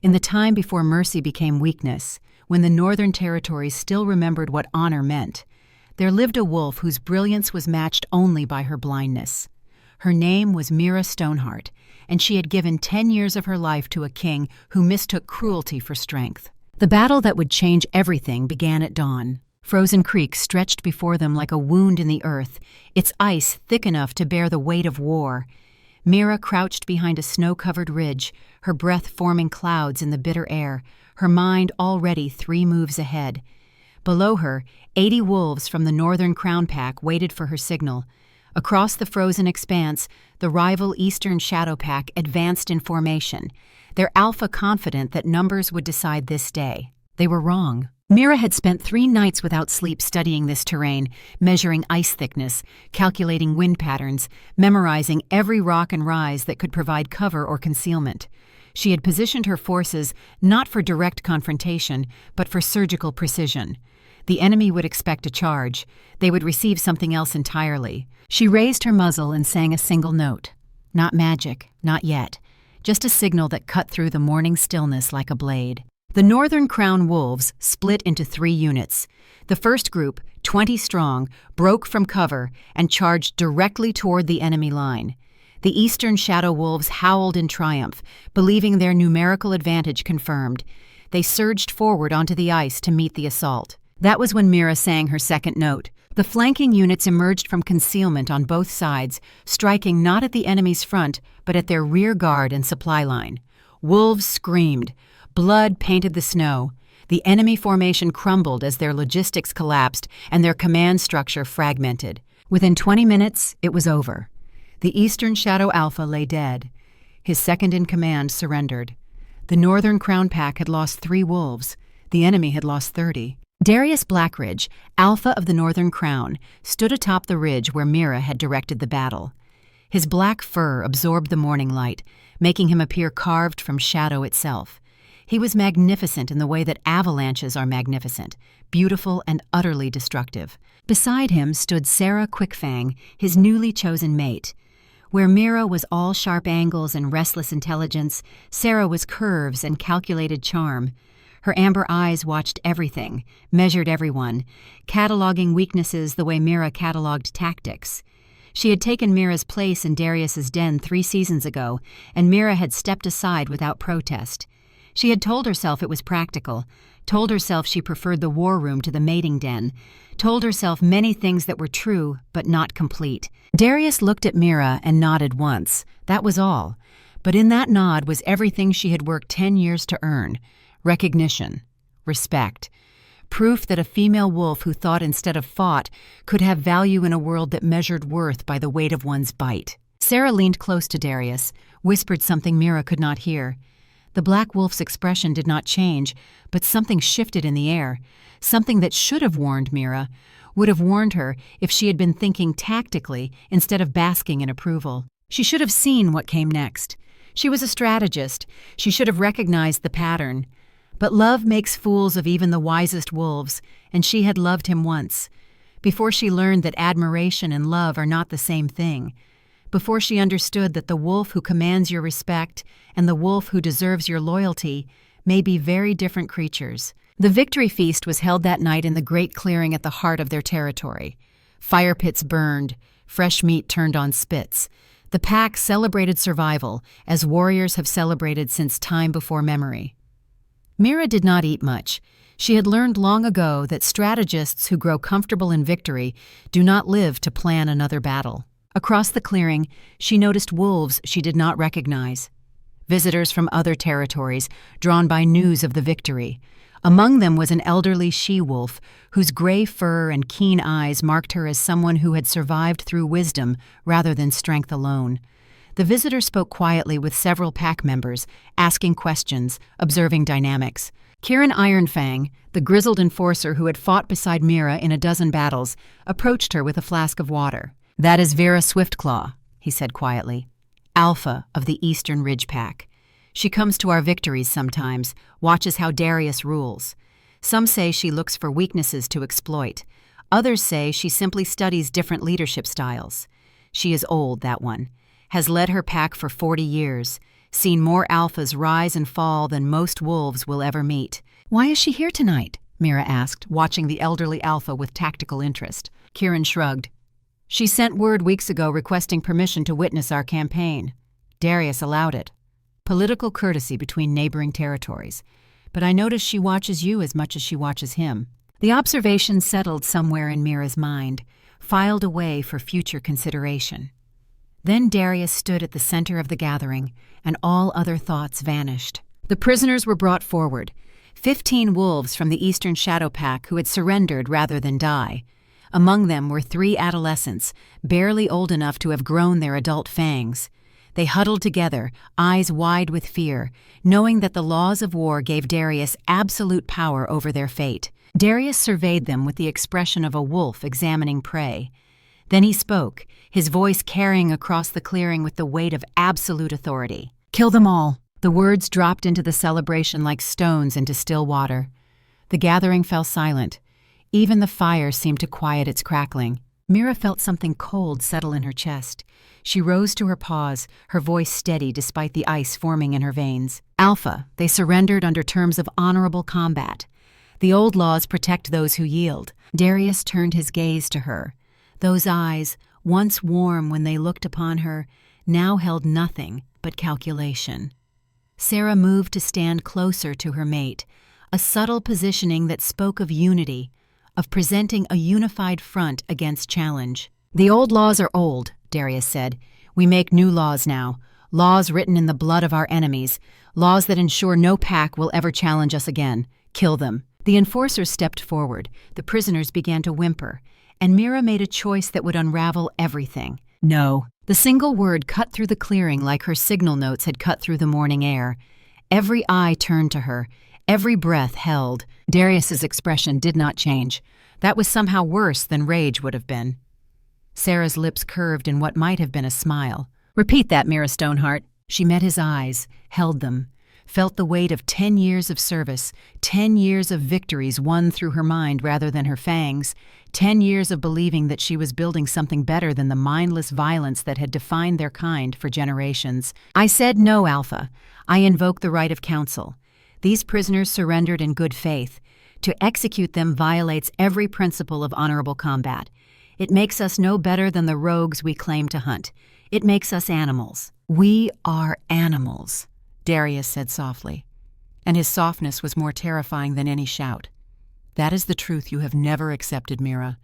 In the time before mercy became weakness, when the Northern Territories still remembered what honor meant, there lived a wolf whose brilliance was matched only by her blindness. Her name was Mira Stoneheart, and she had given 10 years of her life to a king who mistook cruelty for strength. The battle that would change everything began at dawn. Frozen Creek stretched before them like a wound in the earth, its ice thick enough to bear the weight of war. Mira crouched behind a snow-covered ridge, her breath forming clouds in the bitter air, her mind already 3 moves ahead. Below her, 80 wolves from the Northern Crown Pack waited for her signal. Across the frozen expanse, the rival Eastern Shadow Pack advanced in formation, their alpha confident that numbers would decide this day. They were wrong. Mira had spent 3 nights without sleep studying this terrain, measuring ice thickness, calculating wind patterns, memorizing every rock and rise that could provide cover or concealment. She had positioned her forces not for direct confrontation, but for surgical precision. The enemy would expect a charge. They would receive something else entirely. She raised her muzzle and sang a single note. Not magic, not yet. Just a signal that cut through the morning stillness like a blade. The Northern Crown Wolves split into 3 units. The first group, 20 strong, broke from cover and charged directly toward the enemy line. The Eastern Shadow Wolves howled in triumph, believing their numerical advantage confirmed. They surged forward onto the ice to meet the assault. That was when Mira sang her second note. The flanking units emerged from concealment on both sides, striking not at the enemy's front, but at their rear guard and supply line. Wolves screamed. Blood painted the snow. The enemy formation crumbled as their logistics collapsed and their command structure fragmented. Within 20 minutes, it was over. The Eastern Shadow Alpha lay dead. His second-in-command surrendered. The Northern Crown Pack had lost 3 wolves. The enemy had lost 30. Darius Blackridge, Alpha of the Northern Crown, stood atop the ridge where Mira had directed the battle. His black fur absorbed the morning light, making him appear carved from shadow itself. He was magnificent in the way that avalanches are magnificent, beautiful and utterly destructive. Beside him stood Sarah Quickfang, his newly chosen mate. Where Mira was all sharp angles and restless intelligence, Sarah was curves and calculated charm. Her amber eyes watched everything, measured everyone, cataloging weaknesses the way Mira cataloged tactics. She had taken Mira's place in Darius's den 3 seasons ago, and Mira had stepped aside without protest. She had told herself it was practical, told herself she preferred the war room to the mating den, told herself many things that were true but not complete. Darius looked at Mira and nodded once. That was all. But in that nod was everything she had worked 10 years to earn. Recognition. Respect. Proof that a female wolf who thought instead of fought could have value in a world that measured worth by the weight of one's bite. Sarah leaned close to Darius, whispered something Mira could not hear. The black wolf's expression did not change, but something shifted in the air, something that should have warned Mira, would have warned her if she had been thinking tactically instead of basking in approval. She should have seen what came next. She was a strategist. She should have recognized the pattern. But love makes fools of even the wisest wolves, and she had loved him once, before she learned that admiration and love are not the same thing, before she understood that the wolf who commands your respect and the wolf who deserves your loyalty may be very different creatures. The victory feast was held that night in the great clearing at the heart of their territory. Fire pits burned, fresh meat turned on spits. The pack celebrated survival, as warriors have celebrated since time before memory. Mira did not eat much. She had learned long ago that strategists who grow comfortable in victory do not live to plan another battle. Across the clearing, she noticed wolves she did not recognize. Visitors from other territories, drawn by news of the victory. Among them was an elderly she-wolf, whose gray fur and keen eyes marked her as someone who had survived through wisdom rather than strength alone. The visitor spoke quietly with several pack members, asking questions, observing dynamics. Kieran Ironfang, the grizzled enforcer who had fought beside Mira in a dozen battles, approached her with a flask of water. "That is Vera Swiftclaw," he said quietly. "Alpha of the Eastern Ridge Pack. She comes to our victories sometimes, watches how Darius rules. Some say she looks for weaknesses to exploit. Others say she simply studies different leadership styles. She is old, that one. Has led her pack for 40 years, seen more alphas rise and fall than most wolves will ever meet. "Why is she here tonight?" Mira asked, watching the elderly alpha with tactical interest. Kieran shrugged. "She sent word weeks ago requesting permission to witness our campaign. Darius allowed it. Political courtesy between neighboring territories. But I notice she watches you as much as she watches him." The observation settled somewhere in Mira's mind, filed away for future consideration. Then Darius stood at the center of the gathering, and all other thoughts vanished. The prisoners were brought forward, 15 wolves from the Eastern Shadow Pack who had surrendered rather than die. Among them were 3 adolescents, barely old enough to have grown their adult fangs. They huddled together, eyes wide with fear, knowing that the laws of war gave Darius absolute power over their fate. Darius surveyed them with the expression of a wolf examining prey. Then he spoke, his voice carrying across the clearing with the weight of absolute authority. "Kill them all." The words dropped into the celebration like stones into still water. The gathering fell silent. Even the fire seemed to quiet its crackling. Mira felt something cold settle in her chest. She rose to her paws, her voice steady despite the ice forming in her veins. "Alpha, they surrendered under terms of honorable combat. The old laws protect those who yield." Darius turned his gaze to her. Those eyes, once warm when they looked upon her, now held nothing but calculation. Sarah moved to stand closer to her mate, a subtle positioning that spoke of unity, of presenting a unified front against challenge. "The old laws are old," Darius said. "We make new laws now, laws written in the blood of our enemies, laws that ensure no pack will ever challenge us again. Kill them." The enforcers stepped forward, the prisoners began to whimper, and Mira made a choice that would unravel everything. "No." The single word cut through the clearing like her signal notes had cut through the morning air. Every eye turned to her, every breath held. Darius's expression did not change. That was somehow worse than rage would have been. Sarah's lips curved in what might have been a smile. "Repeat that, Mira Stoneheart." She met his eyes, held them, felt the weight of 10 years of service, 10 years of victories won through her mind rather than her fangs, 10 years of believing that she was building something better than the mindless violence that had defined their kind for generations. "I said no, Alpha. I invoke the right of counsel. These prisoners surrendered in good faith. To execute them violates every principle of honorable combat. It makes us no better than the rogues we claim to hunt. It makes us animals." "We are animals," Darius said softly, and his softness was more terrifying than any shout. "That is the truth you have never accepted, Mira.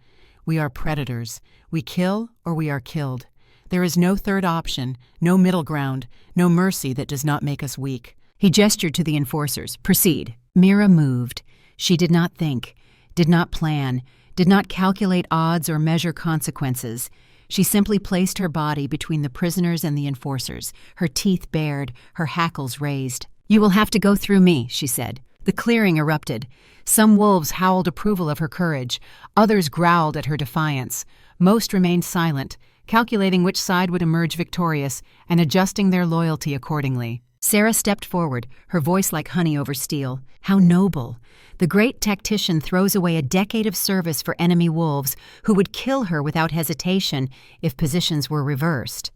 We are predators. We kill or we are killed. There is no third option, no middle ground, no mercy that does not make us weak." He gestured to the enforcers. "Proceed." Mira moved. She did not think, did not plan, did not calculate odds or measure consequences. She simply placed her body between the prisoners and the enforcers, her teeth bared, her hackles raised. "You will have to go through me," she said. The clearing erupted. Some wolves howled approval of her courage. Others growled at her defiance. Most remained silent, calculating which side would emerge victorious and adjusting their loyalty accordingly. Sarah stepped forward, her voice like honey over steel. "How noble! The great tactician throws away a decade of service for enemy wolves who would kill her without hesitation if positions were reversed."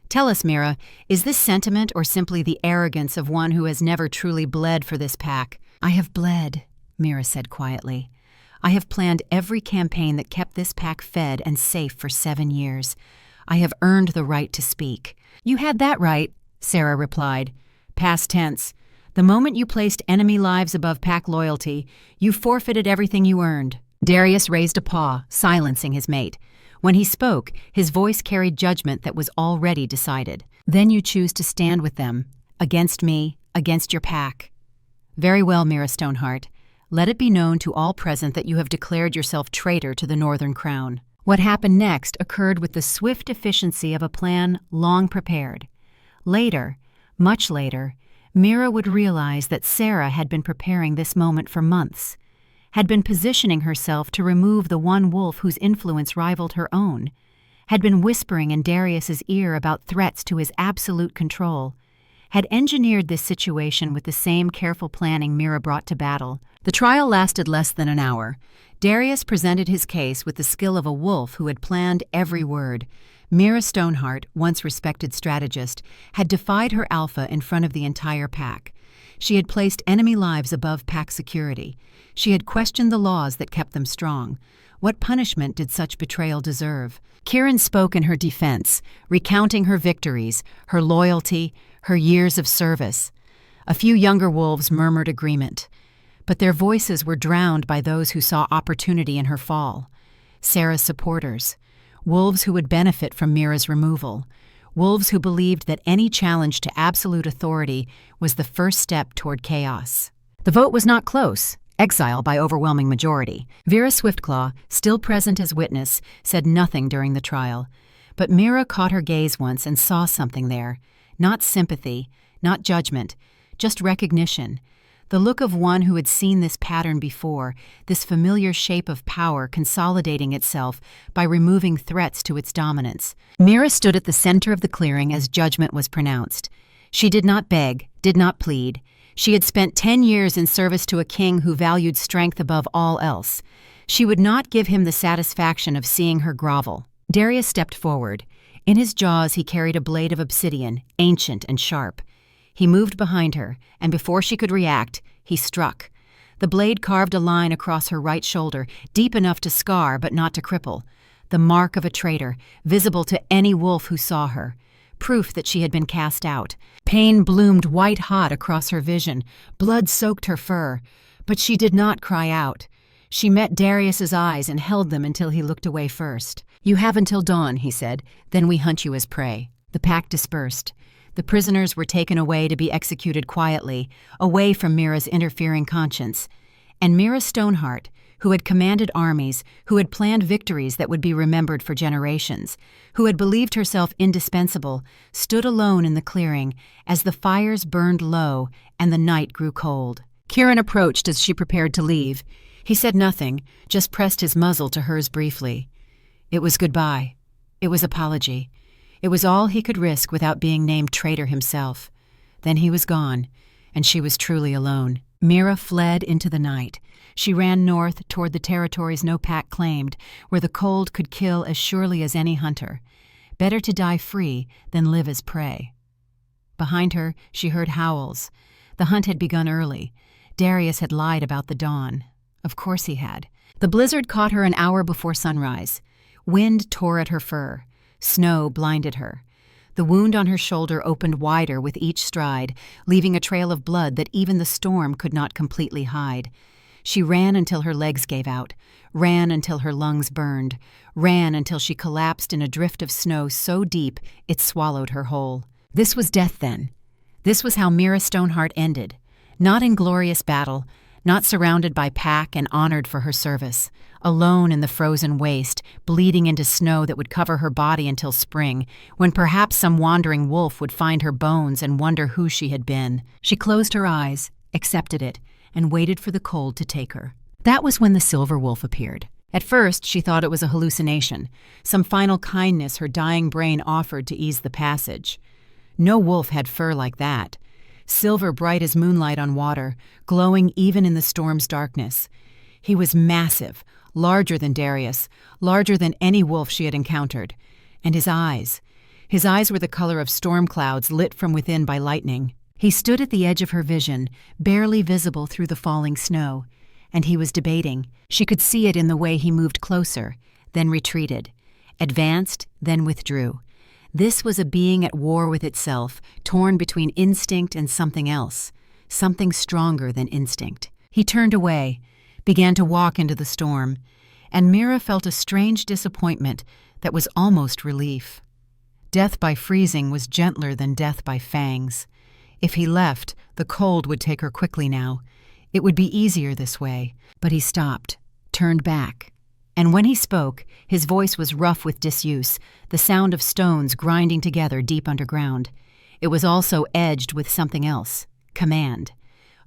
"Tell us, Mira, is this sentiment or simply the arrogance of one who has never truly bled for this pack?" "I have bled," Mira said quietly. "I have planned every campaign that kept this pack fed and safe for 7 years. I have earned the right to speak." "You had that right," Sarah replied. "Past tense. The moment you placed enemy lives above pack loyalty, you forfeited everything you earned." Darius raised a paw, silencing his mate. When he spoke, his voice carried judgment that was already decided. "Then you choose to stand with them, against me, against your pack. Very well, Mira Stoneheart. Let it be known to all present that you have declared yourself traitor to the Northern Crown." What happened next occurred with the swift efficiency of a plan long prepared. Later, much later, Mira would realize that Sarah had been preparing this moment for months, had been positioning herself to remove the one wolf whose influence rivaled her own, had been whispering in Darius's ear about threats to his absolute control, had engineered this situation with the same careful planning Mira brought to battle. The trial lasted less than an hour. Darius presented his case with the skill of a wolf who had planned every word. Mira Stoneheart, once respected strategist, had defied her alpha in front of the entire pack. She had placed enemy lives above pack security. She had questioned the laws that kept them strong. What punishment did such betrayal deserve? Kieran spoke in her defense, recounting her victories, her loyalty, her years of service. A few younger wolves murmured agreement, but their voices were drowned by those who saw opportunity in her fall. Sarah's supporters, wolves who would benefit from Mira's removal, wolves who believed that any challenge to absolute authority was the first step toward chaos. The vote was not close. Exile by overwhelming majority. Vera Swiftclaw, still present as witness, said nothing during the trial. But Mira caught her gaze once and saw something there. Not sympathy, not judgment, just recognition. The look of one who had seen this pattern before, this familiar shape of power consolidating itself by removing threats to its dominance. Mira stood at the center of the clearing as judgment was pronounced. She did not beg, did not plead. She had spent 10 years in service to a king who valued strength above all else. She would not give him the satisfaction of seeing her grovel. Darius stepped forward. In his jaws he carried a blade of obsidian, ancient and sharp. He moved behind her, and before she could react, he struck. The blade carved a line across her right shoulder, deep enough to scar but not to cripple. The mark of a traitor, visible to any wolf who saw her. Proof that she had been cast out. Pain bloomed white-hot across her vision. Blood soaked her fur. But she did not cry out. She met Darius's eyes and held them until he looked away first. "You have until dawn," he said. "Then we hunt you as prey." The pack dispersed. The prisoners were taken away to be executed quietly, away from Mira's interfering conscience. And Mira Stoneheart, who had commanded armies, who had planned victories that would be remembered for generations, who had believed herself indispensable, stood alone in the clearing as the fires burned low and the night grew cold. Kieran approached as she prepared to leave. He said nothing, just pressed his muzzle to hers briefly. It was goodbye. It was apology. It was all he could risk without being named traitor himself. Then he was gone, and she was truly alone. Mira fled into the night. She ran north toward the territories no pack claimed, where the cold could kill as surely as any hunter. Better to die free than live as prey. Behind her, she heard howls. The hunt had begun early. Darius had lied about the dawn. Of course he had. The blizzard caught her an hour before sunrise. Wind tore at her fur. Snow blinded her. The wound on her shoulder opened wider with each stride, leaving a trail of blood that even the storm could not completely hide. She ran until her legs gave out, ran until her lungs burned, ran until she collapsed in a drift of snow so deep it swallowed her whole. This was death then. This was how Mira Stoneheart ended. Not in glorious battle, not surrounded by pack and honored for her service. Alone in the frozen waste, bleeding into snow that would cover her body until spring, when perhaps some wandering wolf would find her bones and wonder who she had been. She closed her eyes, accepted it, and waited for the cold to take her. That was when the silver wolf appeared. At first, she thought it was a hallucination, some final kindness her dying brain offered to ease the passage. No wolf had fur like that. Silver bright as moonlight on water, glowing even in the storm's darkness. He was massive, larger than Darius, larger than any wolf she had encountered. And his eyes were the color of storm clouds lit from within by lightning. He stood at the edge of her vision, barely visible through the falling snow, and he was debating. She could see it in the way he moved closer, then retreated, advanced, then withdrew. This was a being at war with itself, torn between instinct and something else, something stronger than instinct. He turned away, began to walk into the storm, and Mira felt a strange disappointment that was almost relief. Death by freezing was gentler than death by fangs. If he left, the cold would take her quickly now. It would be easier this way. But he stopped, turned back. And when he spoke, his voice was rough with disuse, the sound of stones grinding together deep underground. It was also edged with something else, command.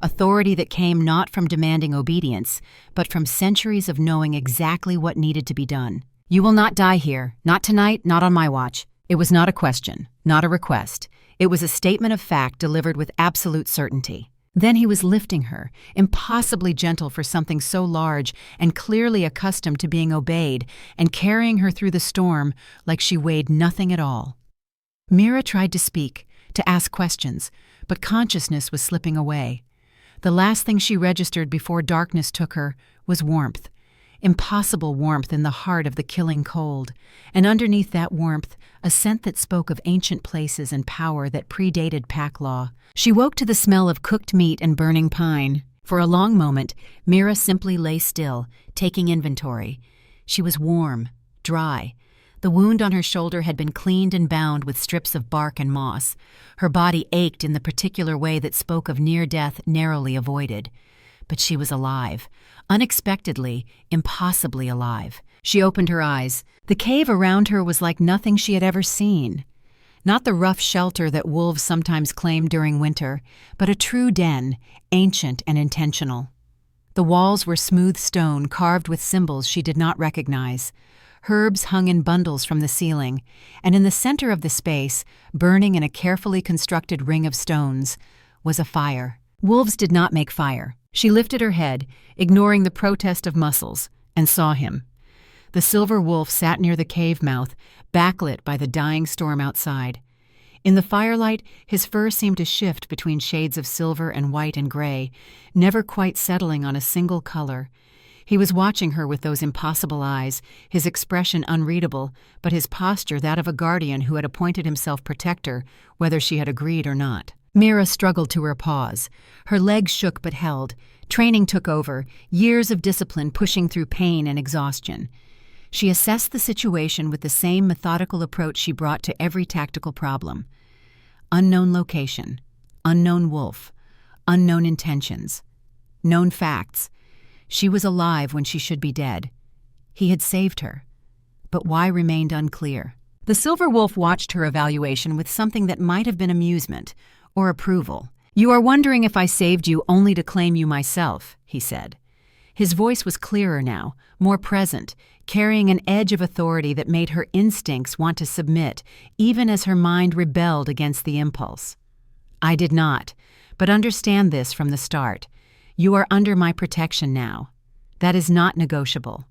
Authority that came not from demanding obedience, but from centuries of knowing exactly what needed to be done. "You will not die here, not tonight, not on my watch." It was not a question, not a request. It was a statement of fact delivered with absolute certainty. Then he was lifting her, impossibly gentle for something so large and clearly accustomed to being obeyed, and carrying her through the storm like she weighed nothing at all. Mira tried to speak, to ask questions, but consciousness was slipping away. The last thing she registered before darkness took her was warmth. Impossible warmth in the heart of the killing cold, and underneath that warmth, a scent that spoke of ancient places and power that predated pack law. She woke to the smell of cooked meat and burning pine. For a long moment, Mira simply lay still, taking inventory. She was warm, dry. The wound on her shoulder had been cleaned and bound with strips of bark and moss. Her body ached in the particular way that spoke of near death narrowly avoided. But she was alive. Unexpectedly, impossibly alive. She opened her eyes. The cave around her was like nothing she had ever seen. Not the rough shelter that wolves sometimes claim during winter, but a true den, ancient and intentional. The walls were smooth stone carved with symbols she did not recognize. Herbs hung in bundles from the ceiling, and in the center of the space, burning in a carefully constructed ring of stones, was a fire. Wolves did not make fire. She lifted her head, ignoring the protest of muscles, and saw him. The silver wolf sat near the cave mouth, backlit by the dying storm outside. In the firelight, his fur seemed to shift between shades of silver and white and gray, never quite settling on a single color. He was watching her with those impossible eyes, his expression unreadable, but his posture that of a guardian who had appointed himself protector, whether she had agreed or not. Mira struggled to her paws. Her legs shook but held. Training took over, years of discipline pushing through pain and exhaustion. She assessed the situation with the same methodical approach she brought to every tactical problem. Unknown location, unknown wolf, unknown intentions, known facts. She was alive when she should be dead. He had saved her. But why remained unclear. The silver wolf watched her evaluation with something that might have been amusement or approval. "You are wondering if I saved you only to claim you myself," he said. His voice was clearer now, more present, carrying an edge of authority that made her instincts want to submit, even as her mind rebelled against the impulse. "I did not, but understand this from the start. You are under my protection now. That is not negotiable.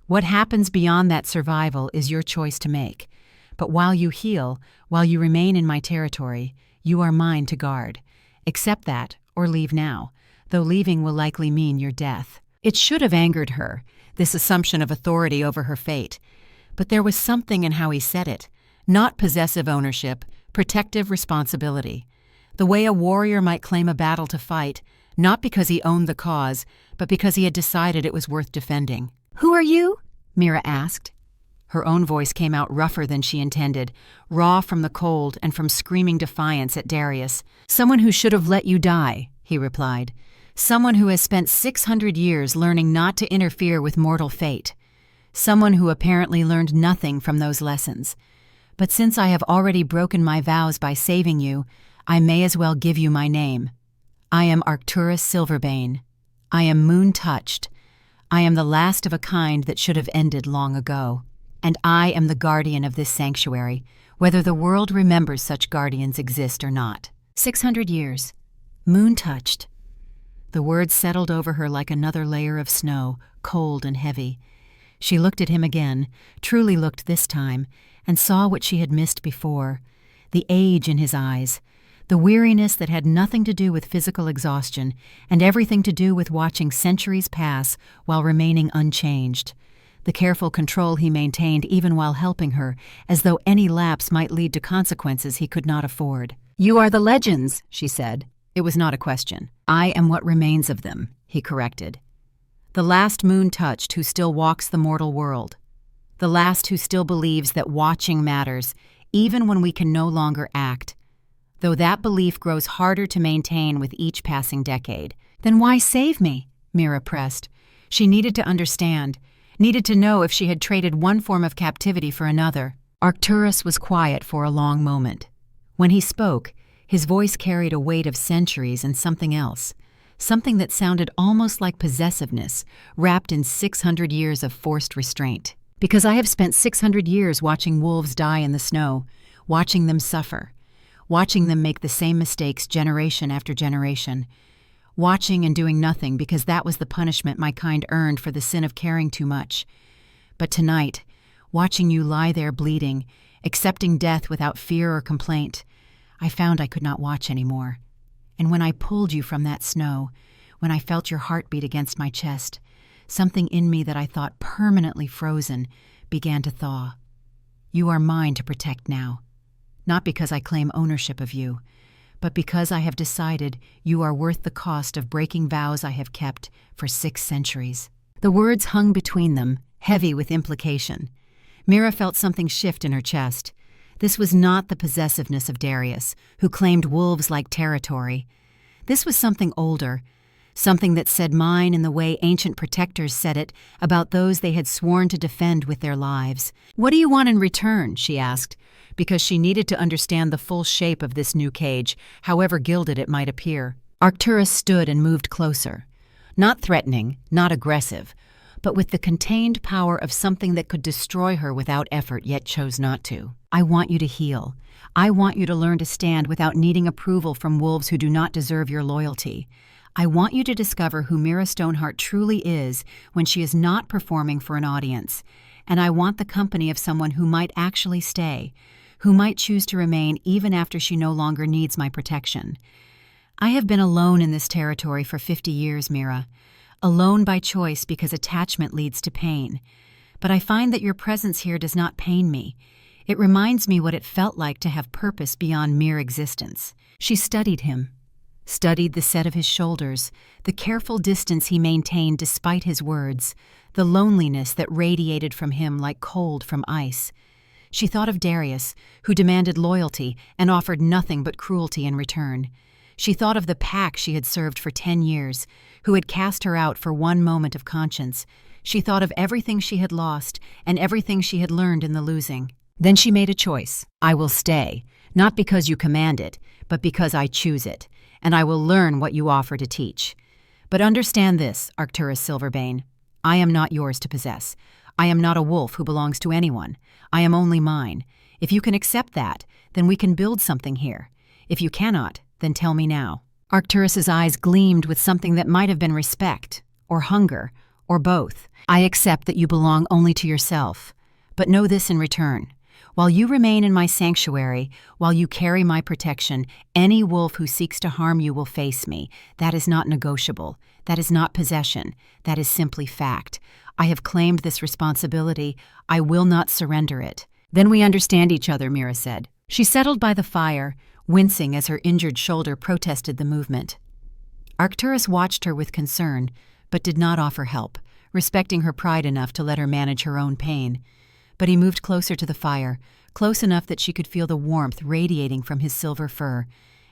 What happens beyond that survival is your choice to make. But while you heal, while you remain in my territory, you are mine to guard. Accept that, or leave now, though leaving will likely mean your death." It should have angered her, this assumption of authority over her fate. But there was something in how he said it. Not possessive ownership, protective responsibility. The way a warrior might claim a battle to fight, not because he owned the cause, but because he had decided it was worth defending. "Who are you?" Mira asked. Her own voice came out rougher than she intended, raw from the cold and from screaming defiance at Darius. "Someone who should have let you die," he replied. "Someone who has spent 600 years learning not to interfere with mortal fate. Someone who apparently learned nothing from those lessons. But since I have already broken my vows by saving you, I may as well give you my name. I am Arcturus Silverbane. I am moon-touched. I am the last of a kind that should have ended long ago. And I am the guardian of this sanctuary, whether the world remembers such guardians exist or not. 600 years. Moon-touched." The words settled over her like another layer of snow, cold and heavy. She looked at him again, truly looked this time, and saw what she had missed before. The age in his eyes, the weariness that had nothing to do with physical exhaustion and everything to do with watching centuries pass while remaining unchanged. The careful control he maintained even while helping her, as though any lapse might lead to consequences he could not afford. "You are the legends," she said. It was not a question. "I am what remains of them," he corrected. "The last moon-touched who still walks the mortal world. The last who still believes that watching matters, even when we can no longer act. Though that belief grows harder to maintain with each passing decade." "Then why save me?" Mira pressed. She needed to understand, needed to know if she had traded one form of captivity for another. Arcturus was quiet for a long moment. When he spoke, his voice carried a weight of centuries and something else, something that sounded almost like possessiveness, wrapped in 600 years of forced restraint. "Because I have spent 600 years watching wolves die in the snow, watching them suffer, watching them make the same mistakes generation after generation, watching and doing nothing because that was the punishment my kind earned for the sin of caring too much. But tonight, watching you lie there bleeding, accepting death without fear or complaint, I found I could not watch anymore. And when I pulled you from that snow, when I felt your heartbeat against my chest, something in me that I thought permanently frozen began to thaw. You are mine to protect now, not because I claim ownership of you, but because I have decided you are worth the cost of breaking vows I have kept for 6 centuries. The words hung between them, heavy with implication. Mira felt something shift in her chest. This was not the possessiveness of Darius, who claimed wolves-like territory. This was something older, something that said mine in the way ancient protectors said it about those they had sworn to defend with their lives. "What do you want in return?" she asked, because she needed to understand the full shape of this new cage, however gilded it might appear. Arcturus stood and moved closer. Not threatening, not aggressive, but with the contained power of something that could destroy her without effort, yet chose not to. "I want you to heal. I want you to learn to stand without needing approval from wolves who do not deserve your loyalty. I want you to discover who Mira Stoneheart truly is when she is not performing for an audience. And I want the company of someone who might actually stay, who might choose to remain even after she no longer needs my protection. I have been alone in this territory for 50 years, Mira. Alone by choice because attachment leads to pain. But I find that your presence here does not pain me. It reminds me what it felt like to have purpose beyond mere existence." She studied him. Studied the set of his shoulders, the careful distance he maintained despite his words, the loneliness that radiated from him like cold from ice. She thought of Darius, who demanded loyalty and offered nothing but cruelty in return. She thought of the pack she had served for 10 years, who had cast her out for one moment of conscience. She thought of everything she had lost and everything she had learned in the losing. Then she made a choice. "I will stay, not because you command it, but because I choose it. And I will learn what you offer to teach. But understand this, Arcturus Silverbane. I am not yours to possess. I am not a wolf who belongs to anyone. I am only mine. If you can accept that, then we can build something here. If you cannot, then tell me now." Arcturus's eyes gleamed with something that might have been respect, or hunger, or both. "I accept that you belong only to yourself. But know this in return. While you remain in my sanctuary, while you carry my protection, any wolf who seeks to harm you will face me. That is not negotiable. That is not possession. That is simply fact. I have claimed this responsibility. I will not surrender it." "Then we understand each other," Mira said. She settled by the fire, wincing as her injured shoulder protested the movement. Arcturus watched her with concern, but did not offer help, respecting her pride enough to let her manage her own pain. But he moved closer to the fire, close enough that she could feel the warmth radiating from his silver fur,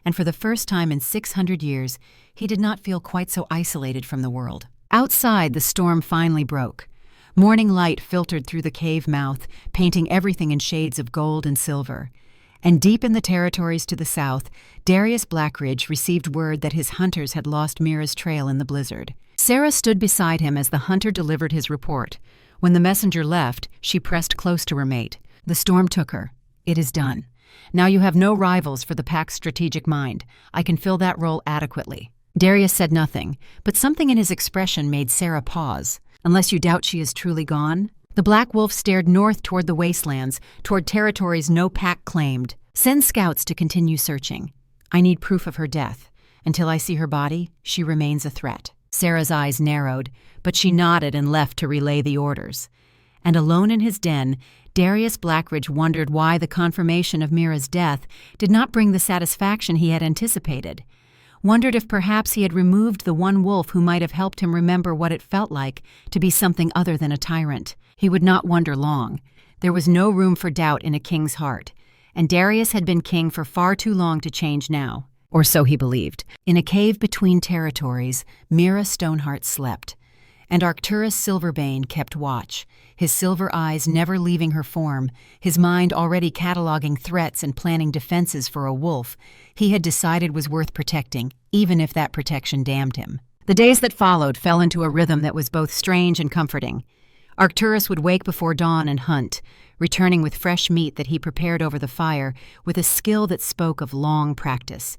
and for the first time in 600 years, he did not feel quite so isolated from the world. Outside, the storm finally broke. Morning light filtered through the cave mouth, painting everything in shades of gold and silver. And deep in the territories to the south, Darius Blackridge received word that his hunters had lost Mira's trail in the blizzard. Sarah stood beside him as the hunter delivered his report. When the messenger left, she pressed close to her mate. "The storm took her. It is done. Now you have no rivals for the pack's strategic mind. I can fill that role adequately." Darius said nothing, but something in his expression made Sarah pause. "Unless you doubt she is truly gone?" The black wolf stared north toward the wastelands, toward territories no pack claimed. "Send scouts to continue searching. I need proof of her death. Until I see her body, she remains a threat." Sarah's eyes narrowed, but she nodded and left to relay the orders. And alone in his den, Darius Blackridge wondered why the confirmation of Mira's death did not bring the satisfaction he had anticipated. Wondered if perhaps he had removed the one wolf who might have helped him remember what it felt like to be something other than a tyrant. He would not wonder long. There was no room for doubt in a king's heart, and Darius had been king for far too long to change now. Or so he believed. In a cave between territories, Mira Stoneheart slept, and Arcturus Silverbane kept watch, his silver eyes never leaving her form, his mind already cataloging threats and planning defenses for a wolf he had decided was worth protecting, even if that protection damned him. The days that followed fell into a rhythm that was both strange and comforting. Arcturus would wake before dawn and hunt, returning with fresh meat that he prepared over the fire with a skill that spoke of long practice.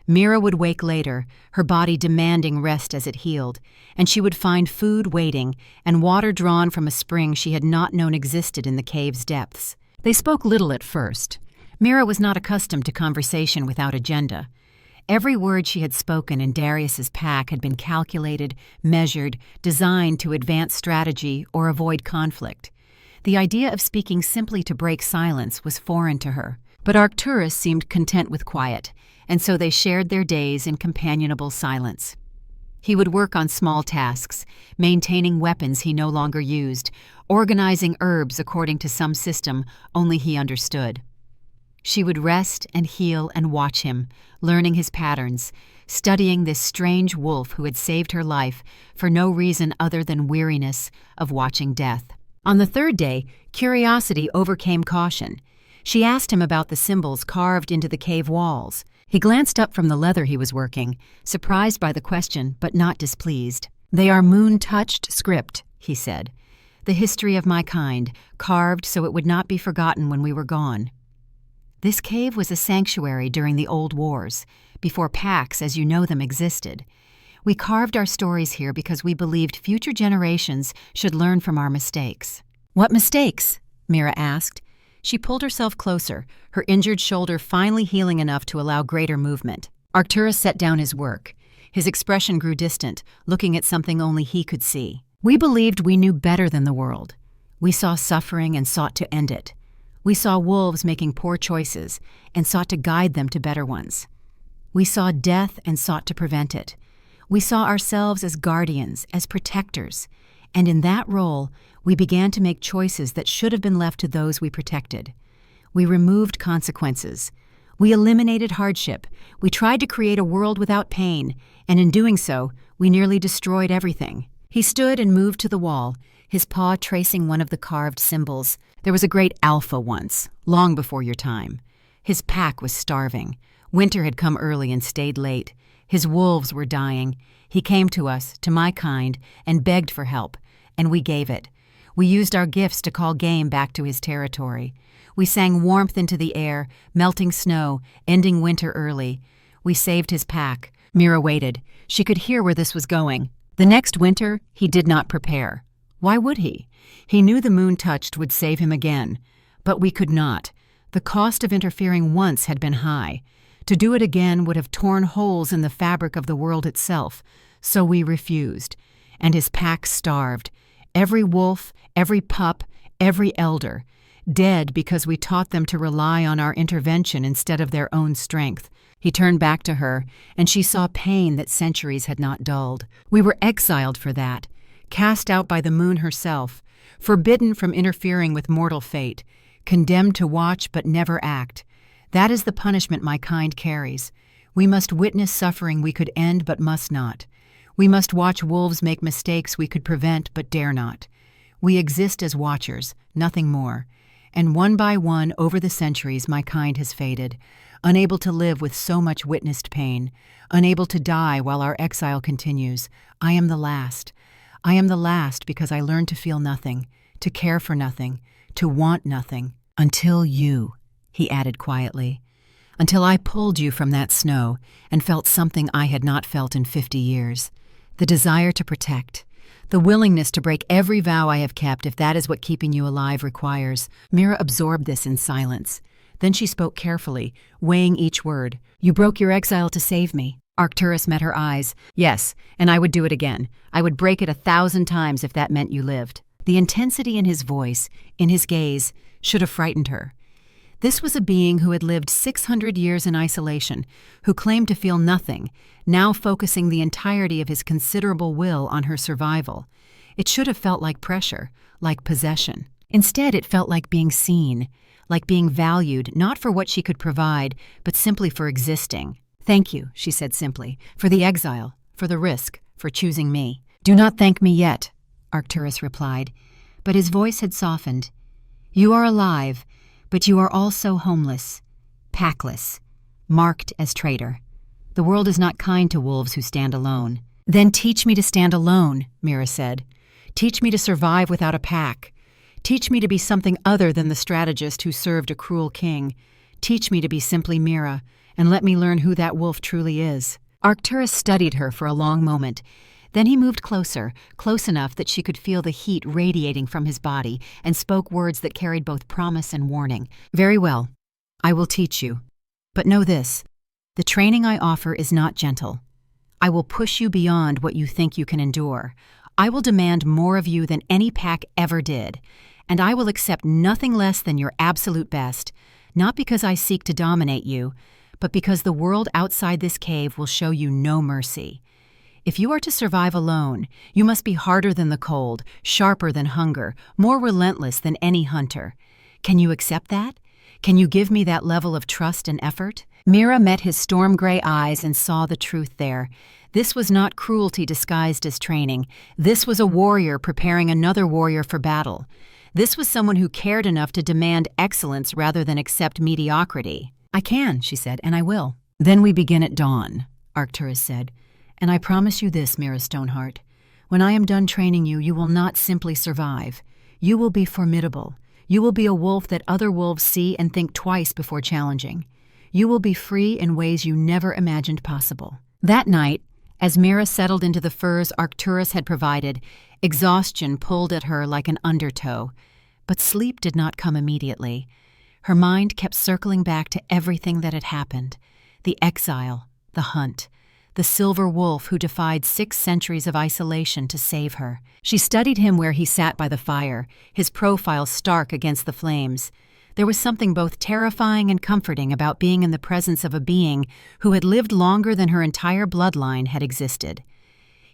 Mira would wake later, her body demanding rest as it healed, and she would find food waiting and water drawn from a spring she had not known existed in the cave's depths. They spoke little at first. Mira was not accustomed to conversation without agenda. Every word she had spoken in Darius's pack had been calculated, measured, designed to advance strategy or avoid conflict. The idea of speaking simply to break silence was foreign to her. But Arcturus seemed content with quiet, and so they shared their days in companionable silence. He would work on small tasks, maintaining weapons he no longer used, organizing herbs according to some system only he understood. She would rest and heal and watch him, learning his patterns, studying this strange wolf who had saved her life for no reason other than weariness of watching death. On the third day, curiosity overcame caution. She asked him about the symbols carved into the cave walls. He glanced up from the leather he was working, surprised by the question but not displeased. "They are moon-touched script," he said. "The history of my kind, carved so it would not be forgotten when we were gone." This cave was a sanctuary during the old wars, before pacts as you know them existed. We carved our stories here because we believed future generations should learn from our mistakes. "What mistakes?" Mira asked. She pulled herself closer, her injured shoulder finally healing enough to allow greater movement. Arcturus set down his work. His expression grew distant, looking at something only he could see. "We believed we knew better than the world. We saw suffering and sought to end it. We saw wolves making poor choices and sought to guide them to better ones. We saw death and sought to prevent it. We saw ourselves as guardians, as protectors, and in that role, we began to make choices that should have been left to those we protected. We removed consequences. We eliminated hardship. We tried to create a world without pain, and in doing so, we nearly destroyed everything." He stood and moved to the wall, his paw tracing one of the carved symbols. "There was a great Alpha once, long before your time. His pack was starving. Winter had come early and stayed late. His wolves were dying. He came to us, to my kind, and begged for help, and we gave it. We used our gifts to call game back to his territory. We sang warmth into the air, melting snow, ending winter early. We saved his pack." Mira waited. She could hear where this was going. The next winter, he did not prepare. Why would he? He knew the moon-touched would save him again. But we could not. The cost of interfering once had been high. To do it again would have torn holes in the fabric of the world itself, so we refused. And his pack starved. Every wolf, every pup, every elder. Dead because we taught them to rely on our intervention instead of their own strength. He turned back to her, and she saw pain that centuries had not dulled. We were exiled for that, cast out by the moon herself, forbidden from interfering with mortal fate, condemned to watch but never act. That is the punishment my kind carries. We must witness suffering we could end but must not. We must watch wolves make mistakes we could prevent but dare not. We exist as watchers, nothing more. And one by one, over the centuries, my kind has faded, unable to live with so much witnessed pain, unable to die while our exile continues. I am the last. I am the last because I learned to feel nothing, to care for nothing, to want nothing, until you," he added quietly, "until I pulled you from that snow and felt something I had not felt in 50 years. The desire to protect, the willingness to break every vow I have kept if that is what keeping you alive requires." Mira absorbed this in silence. Then she spoke carefully, weighing each word. "You broke your exile to save me." Arcturus met her eyes. "Yes, and I would do it again. I would break it 1,000 times if that meant you lived." The intensity in his voice, in his gaze, should have frightened her. This was a being who had lived 600 years in isolation, who claimed to feel nothing, now focusing the entirety of his considerable will on her survival. It should have felt like pressure, like possession. Instead, it felt like being seen, like being valued not for what she could provide, but simply for existing. "Thank you," she said simply, "for the exile, for the risk, for choosing me." "Do not thank me yet," Arcturus replied, but his voice had softened. "You are alive, but you are also homeless, packless, marked as traitor. The world is not kind to wolves who stand alone." "Then teach me to stand alone," Mira said. "Teach me to survive without a pack. Teach me to be something other than the strategist who served a cruel king. Teach me to be simply Mira, and let me learn who that wolf truly is." Arcturus studied her for a long moment. Then he moved closer, close enough that she could feel the heat radiating from his body, and spoke words that carried both promise and warning. "Very well. I will teach you. But know this, the training I offer is not gentle. I will push you beyond what you think you can endure. I will demand more of you than any pack ever did, and I will accept nothing less than your absolute best, not because I seek to dominate you, but because the world outside this cave will show you no mercy. If you are to survive alone, you must be harder than the cold, sharper than hunger, more relentless than any hunter. Can you accept that? Can you give me that level of trust and effort?" Mira met his storm-gray eyes and saw the truth there. This was not cruelty disguised as training. This was a warrior preparing another warrior for battle. This was someone who cared enough to demand excellence rather than accept mediocrity. "I can," she said, "and I will." "Then we begin at dawn," Arcturus said. "And I promise you this, Mira Stoneheart. When I am done training you, you will not simply survive. You will be formidable. You will be a wolf that other wolves see and think twice before challenging. You will be free in ways you never imagined possible." That night, as Mira settled into the furs Arcturus had provided, exhaustion pulled at her like an undertow. But sleep did not come immediately. Her mind kept circling back to everything that had happened: the exile, the hunt, the silver wolf who defied 6 centuries of isolation to save her. She studied him where he sat by the fire, his profile stark against the flames. There was something both terrifying and comforting about being in the presence of a being who had lived longer than her entire bloodline had existed.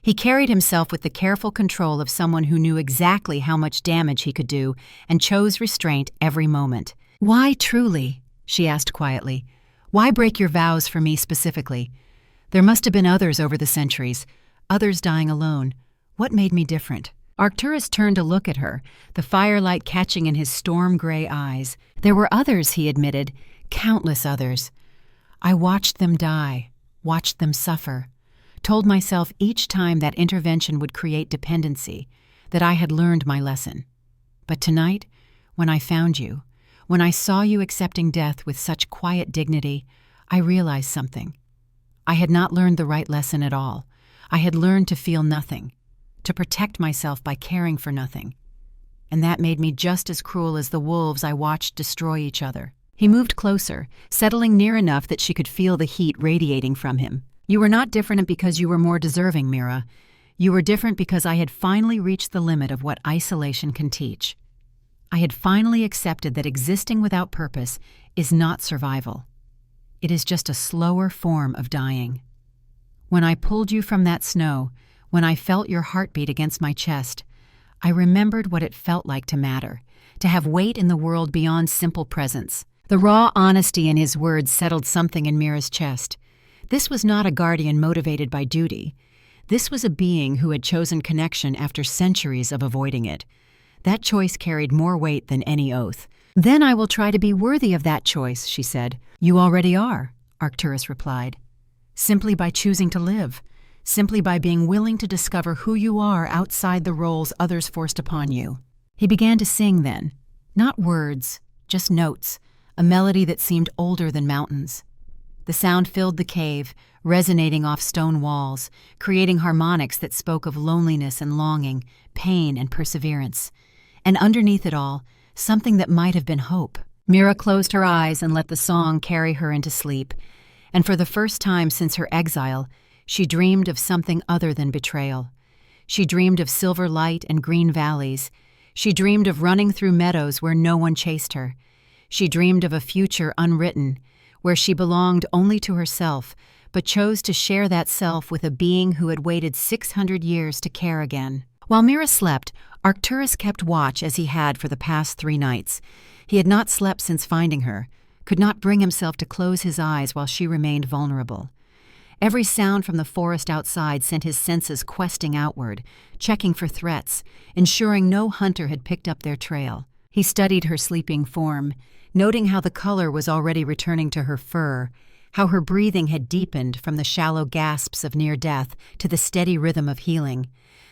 He carried himself with the careful control of someone who knew exactly how much damage he could do and chose restraint every moment. "Why truly?" she asked quietly. "Why break your vows for me specifically? There must have been others over the centuries, others dying alone. What made me different?" Arcturus turned to look at her, the firelight catching in his storm-gray eyes. "There were others," he admitted, "countless others. I watched them die, watched them suffer, told myself each time that intervention would create dependency, that I had learned my lesson. But tonight, when I found you, when I saw you accepting death with such quiet dignity, I realized something. I had not learned the right lesson at all. I had learned to feel nothing, to protect myself by caring for nothing. And that made me just as cruel as the wolves I watched destroy each other." He moved closer, settling near enough that she could feel the heat radiating from him. "You were not different because you were more deserving, Mira. You were different because I had finally reached the limit of what isolation can teach. I had finally accepted that existing without purpose is not survival. It is just a slower form of dying. When I pulled you from that snow, when I felt your heartbeat against my chest, I remembered what it felt like to matter, to have weight in the world beyond simple presence." The raw honesty in his words settled something in Mira's chest. This was not a guardian motivated by duty. This was a being who had chosen connection after centuries of avoiding it. That choice carried more weight than any oath. "Then I will try to be worthy of that choice," she said. "You already are," Arcturus replied. "Simply by choosing to live. Simply by being willing to discover who you are outside the roles others forced upon you." He began to sing then. Not words, just notes, a melody that seemed older than mountains. The sound filled the cave, resonating off stone walls, creating harmonics that spoke of loneliness and longing, pain and perseverance. And underneath it all, something that might have been hope. Mira closed her eyes and let the song carry her into sleep. And for the first time since her exile, she dreamed of something other than betrayal. She dreamed of silver light and green valleys. She dreamed of running through meadows where no one chased her. She dreamed of a future unwritten, where she belonged only to herself, but chose to share that self with a being who had waited 600 years to care again. While Mira slept, Arcturus kept watch as he had for the past 3 nights. He had not slept since finding her, could not bring himself to close his eyes while she remained vulnerable. Every sound from the forest outside sent his senses questing outward, checking for threats, ensuring no hunter had picked up their trail. He studied her sleeping form, noting how the color was already returning to her fur, how her breathing had deepened from the shallow gasps of near death to the steady rhythm of healing.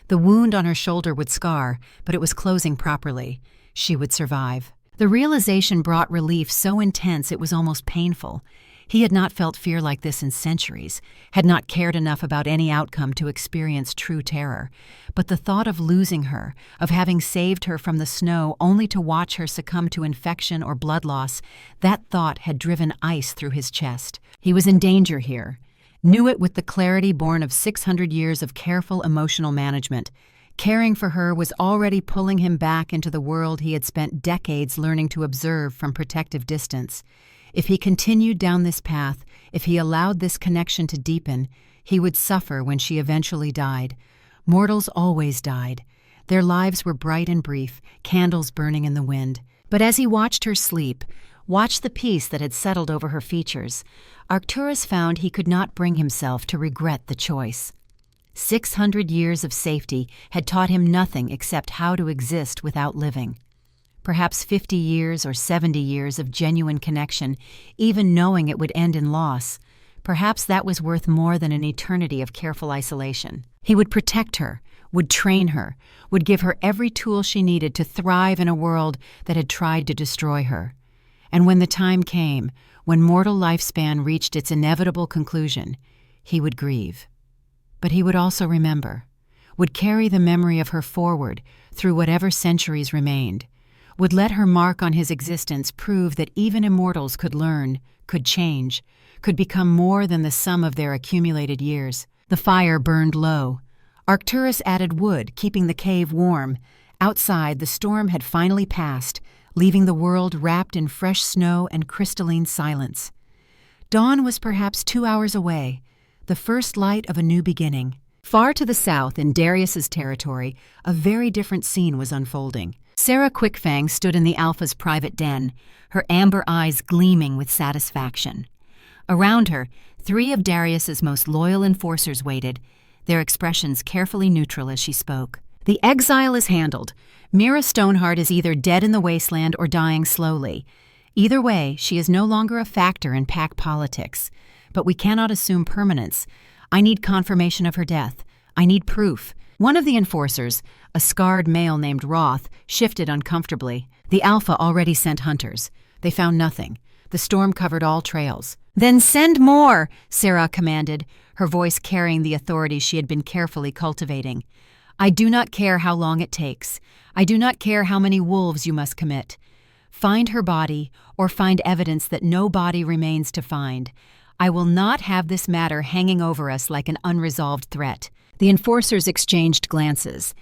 The wound on her shoulder would scar, but it was closing properly. She would survive. The realization brought relief so intense it was almost painful. He had not felt fear like this in centuries, had not cared enough about any outcome to experience true terror. But the thought of losing her, of having saved her from the snow only to watch her succumb to infection or blood loss, that thought had driven ice through his chest. He was in danger here, knew it with the clarity born of 600 years of careful emotional management. Caring for her was already pulling him back into the world he had spent decades learning to observe from protective distance. If he continued down this path, if he allowed this connection to deepen, he would suffer when she eventually died. Mortals always died. Their lives were bright and brief, candles burning in the wind. But as he watched her sleep, watched the peace that had settled over her features, Arcturus found he could not bring himself to regret the choice. 600 years of safety had taught him nothing except how to exist without living. Perhaps 50 years or 70 years of genuine connection, even knowing it would end in loss. Perhaps that was worth more than an eternity of careful isolation. He would protect her, would train her, would give her every tool she needed to thrive in a world that had tried to destroy her. And when the time came, when mortal lifespan reached its inevitable conclusion, he would grieve. But he would also remember, would carry the memory of her forward through whatever centuries remained, would let her mark on his existence prove that even immortals could learn, could change, could become more than the sum of their accumulated years. The fire burned low. Arcturus added wood, keeping the cave warm. Outside, the storm had finally passed, leaving the world wrapped in fresh snow and crystalline silence. Dawn was perhaps 2 hours away, the first light of a new beginning. Far to the south, in Darius's territory, a very different scene was unfolding. Sarah Quickfang stood in the Alpha's private den, her amber eyes gleaming with satisfaction. Around her, 3 of Darius's most loyal enforcers waited, their expressions carefully neutral as she spoke. The exile is handled. Mira Stoneheart is either dead in the wasteland or dying slowly. Either way, she is no longer a factor in pack politics. But we cannot assume permanence. I need confirmation of her death. I need proof. One of the enforcers, a scarred male named Roth, shifted uncomfortably. The Alpha already sent hunters. They found nothing. The storm covered all trails. "Then send more," Sarah commanded, her voice carrying the authority she had been carefully cultivating. "I do not care how long it takes. I do not care how many wolves you must commit. Find her body, or find evidence that no body remains to find. I will not have this matter hanging over us like an unresolved threat." The enforcers exchanged glances.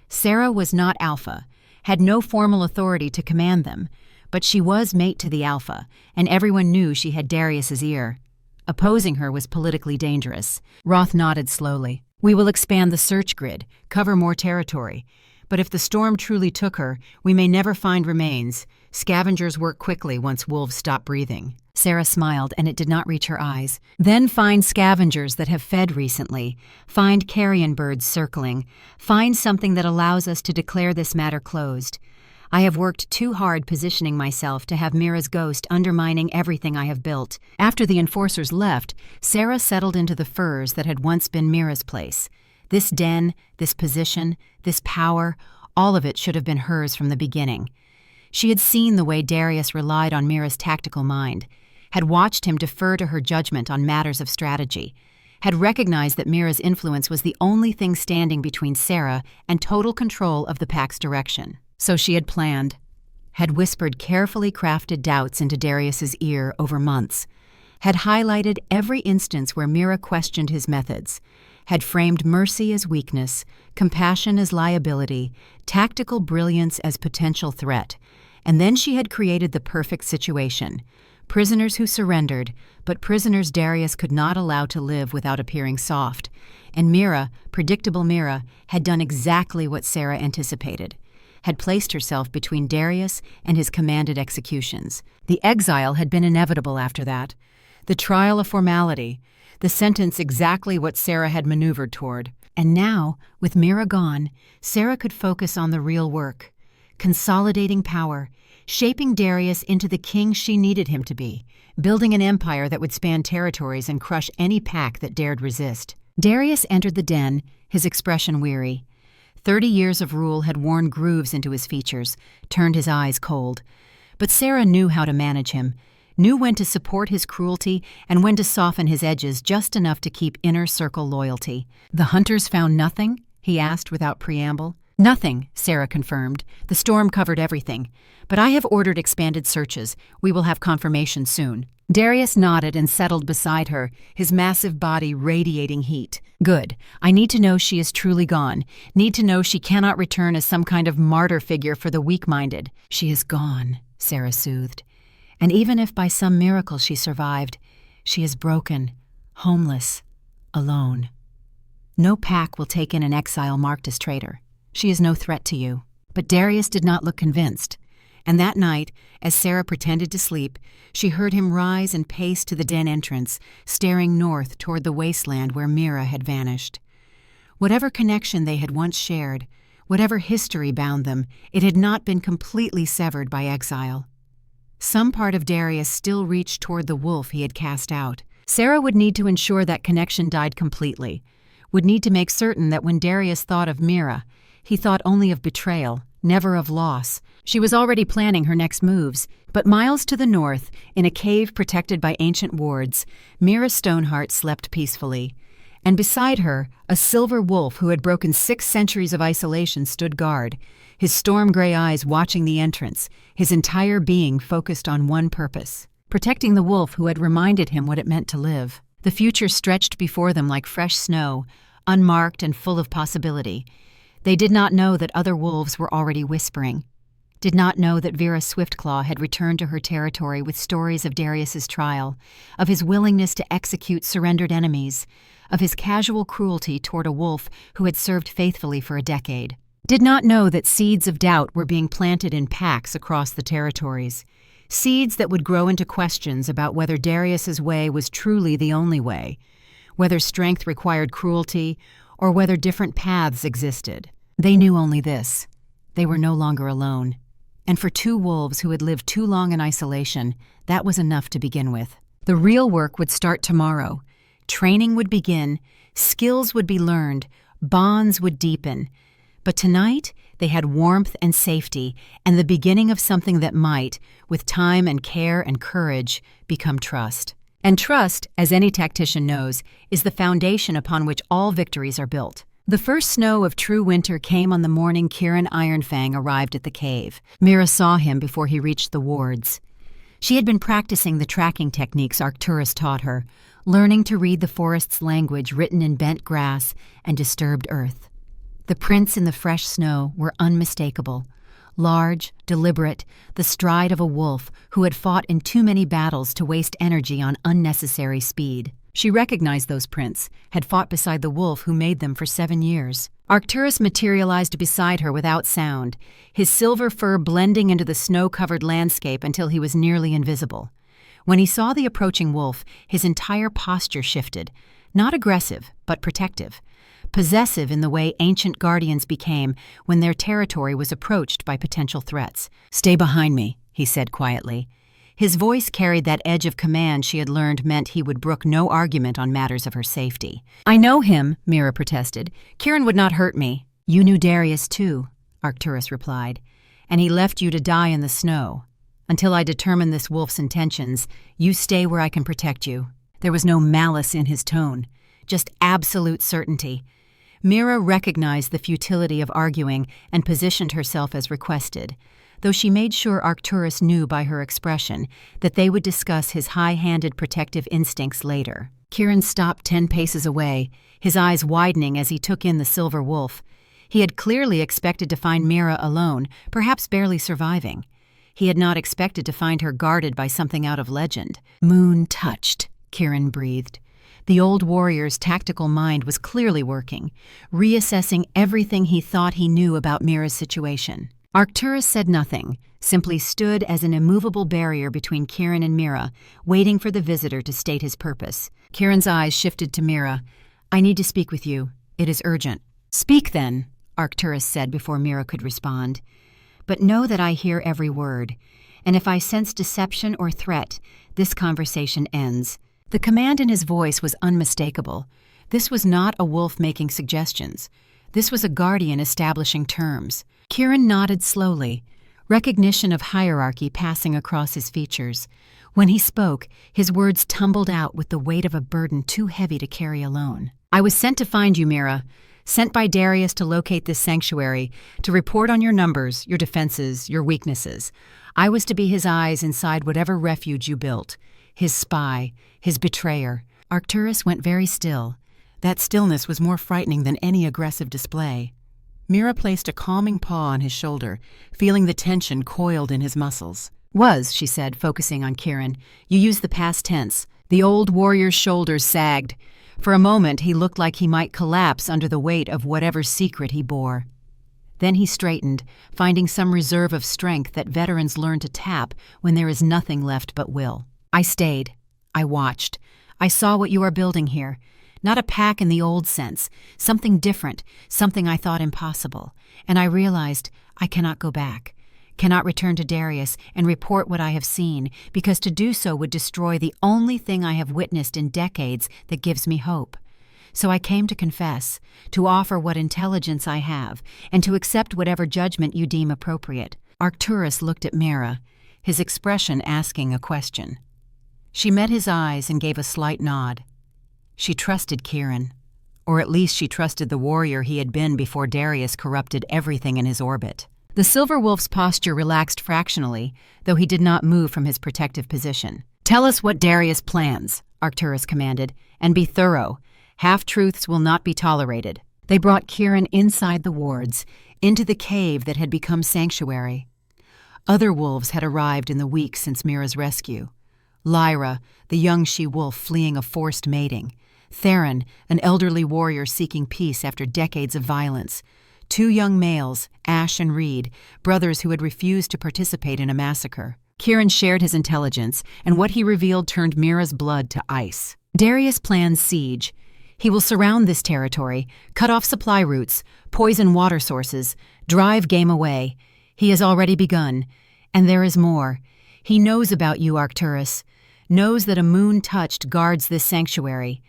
Sarah was not Alpha, had no formal authority to command them, but she was mate to the Alpha, and everyone knew she had Darius's ear. Opposing her was politically dangerous. Roth nodded slowly. "We will expand the search grid, cover more territory. But if the storm truly took her, we may never find remains. Scavengers work quickly once wolves stop breathing." Sarah smiled, and it did not reach her eyes. "Then find scavengers that have fed recently. Find carrion birds circling. Find something that allows us to declare this matter closed. I have worked too hard positioning myself to have Mira's ghost undermining everything I have built." After the enforcers left, Sarah settled into the furs that had once been Mira's place. This den, this position, this power, all of it should have been hers from the beginning. She had seen the way Darius relied on Mira's tactical mind, had watched him defer to her judgment on matters of strategy, had recognized that Mira's influence was the only thing standing between Sarah and total control of the pack's direction. So she had planned, had whispered carefully crafted doubts into Darius's ear over months, had highlighted every instance where Mira questioned his methods, had framed mercy as weakness, compassion as liability, tactical brilliance as potential threat, and then she had created the perfect situation. Prisoners who surrendered, but prisoners Darius could not allow to live without appearing soft. And Mira, predictable Mira, had done exactly what Sarah anticipated, had placed herself between Darius and his commanded executions. The exile had been inevitable after that. The trial a formality, the sentence exactly what Sarah had maneuvered toward. And now, with Mira gone, Sarah could focus on the real work, consolidating power, shaping Darius into the king she needed him to be, building an empire that would span territories and crush any pack that dared resist. Darius entered the den, his expression weary. 30 years of rule had worn grooves into his features, turned his eyes cold. But Sarah knew how to manage him, knew when to support his cruelty and when to soften his edges just enough to keep inner circle loyalty. "The hunters found nothing?" he asked without preamble. "Nothing," Sarah confirmed. "The storm covered everything. But I have ordered expanded searches. We will have confirmation soon." Darius nodded and settled beside her, his massive body radiating heat. "Good. I need to know she is truly gone. Need to know she cannot return as some kind of martyr figure for the weak-minded." "She is gone," Sarah soothed. "And even if by some miracle she survived, she is broken, homeless, alone. No pack will take in an exile marked as traitor. She is no threat to you." But Darius did not look convinced. And that night, as Sarah pretended to sleep, she heard him rise and pace to the den entrance, staring north toward the wasteland where Mira had vanished. Whatever connection they had once shared, whatever history bound them, it had not been completely severed by exile. Some part of Darius still reached toward the wolf he had cast out. Sarah would need to ensure that connection died completely, would need to make certain that when Darius thought of Mira, he thought only of betrayal, never of loss. She was already planning her next moves, but miles to the north, in a cave protected by ancient wards, Mira Stoneheart slept peacefully. And beside her, a silver wolf who had broken 6 centuries of isolation stood guard, his storm-gray eyes watching the entrance, his entire being focused on one purpose: protecting the wolf who had reminded him what it meant to live. The future stretched before them like fresh snow, unmarked and full of possibility. They did not know that other wolves were already whispering, did not know that Vera Swiftclaw had returned to her territory with stories of Darius's trial, of his willingness to execute surrendered enemies, of his casual cruelty toward a wolf who had served faithfully for a decade. Did not know that seeds of doubt were being planted in packs across the territories, seeds that would grow into questions about whether Darius's way was truly the only way, whether strength required cruelty, or whether different paths existed. They knew only this: they were no longer alone. And for 2 wolves who had lived too long in isolation, that was enough to begin with. The real work would start tomorrow. Training would begin, skills would be learned, bonds would deepen. But tonight, they had warmth and safety, and the beginning of something that might, with time and care and courage, become trust. And trust, as any tactician knows, is the foundation upon which all victories are built. The first snow of true winter came on the morning Kieran Ironfang arrived at the cave. Mira saw him before he reached the wards. She had been practicing the tracking techniques Arcturus taught her, learning to read the forest's language written in bent grass and disturbed earth. The prints in the fresh snow were unmistakable. Large, deliberate, the stride of a wolf who had fought in too many battles to waste energy on unnecessary speed. She recognized those prints, had fought beside the wolf who made them for 7 years. Arcturus materialized beside her without sound, his silver fur blending into the snow-covered landscape until he was nearly invisible. When he saw the approaching wolf, his entire posture shifted, not aggressive, but protective. Possessive in the way ancient guardians became when their territory was approached by potential threats. "Stay behind me," he said quietly. His voice carried that edge of command she had learned meant he would brook no argument on matters of her safety. "I know him," Mira protested. "Kieran would not hurt me." "You knew Darius too," Arcturus replied, "and he left you to die in the snow. Until I determine this wolf's intentions, you stay where I can protect you." There was no malice in his tone, just absolute certainty. Mira recognized the futility of arguing and positioned herself as requested, though she made sure Arcturus knew by her expression that they would discuss his high-handed protective instincts later. Kieran stopped 10 paces away, his eyes widening as he took in the silver wolf. He had clearly expected to find Mira alone, perhaps barely surviving. He had not expected to find her guarded by something out of legend. "Moon touched," Kieran breathed. The old warrior's tactical mind was clearly working, reassessing everything he thought he knew about Mira's situation. Arcturus said nothing, simply stood as an immovable barrier between Kieran and Mira, waiting for the visitor to state his purpose. Kieran's eyes shifted to Mira. "I need to speak with you. It is urgent." "Speak then," Arcturus said before Mira could respond. "But know that I hear every word, and if I sense deception or threat, this conversation ends." The command in his voice was unmistakable. This was not a wolf making suggestions. This was a guardian establishing terms. Kieran nodded slowly, recognition of hierarchy passing across his features. When he spoke, his words tumbled out with the weight of a burden too heavy to carry alone. "I was sent to find you, Mira. Sent by Darius to locate this sanctuary, to report on your numbers, your defenses, your weaknesses. I was to be his eyes inside whatever refuge you built. His spy, his betrayer." Arcturus went very still. That stillness was more frightening than any aggressive display. Mira placed a calming paw on his shoulder, feeling the tension coiled in his muscles. "Was," she said, focusing on Kieran. "You used the past tense." The old warrior's shoulders sagged. For a moment he looked like he might collapse under the weight of whatever secret he bore. Then he straightened, finding some reserve of strength that veterans learn to tap when there is nothing left but will. "I stayed. I watched. I saw what you are building here. Not a pack in the old sense, something different, something I thought impossible. And I realized I cannot go back, cannot return to Darius and report what I have seen, because to do so would destroy the only thing I have witnessed in decades that gives me hope. So I came to confess, to offer what intelligence I have, and to accept whatever judgment you deem appropriate." Arcturus looked at Mira, his expression asking a question. She met his eyes and gave a slight nod. She trusted Kieran, or at least she trusted the warrior he had been before Darius corrupted everything in his orbit. The silver wolf's posture relaxed fractionally, though he did not move from his protective position. "Tell us what Darius plans," Arcturus commanded, "and be thorough. Half-truths will not be tolerated." They brought Kieran inside the wards, into the cave that had become sanctuary. Other wolves had arrived in the weeks since Mira's rescue. Lyra, the young she-wolf fleeing a forced mating. Theron, an elderly warrior seeking peace after decades of violence. 2 young males, Ash and Reed, brothers who had refused to participate in a massacre. Kieran shared his intelligence, and what he revealed turned Mira's blood to ice. Darius plans siege. He will surround this territory, cut off supply routes, poison water sources, drive game away. He has already begun. And there is more. He knows about you, Arcturus. Knows that a moon touched guards this sanctuary.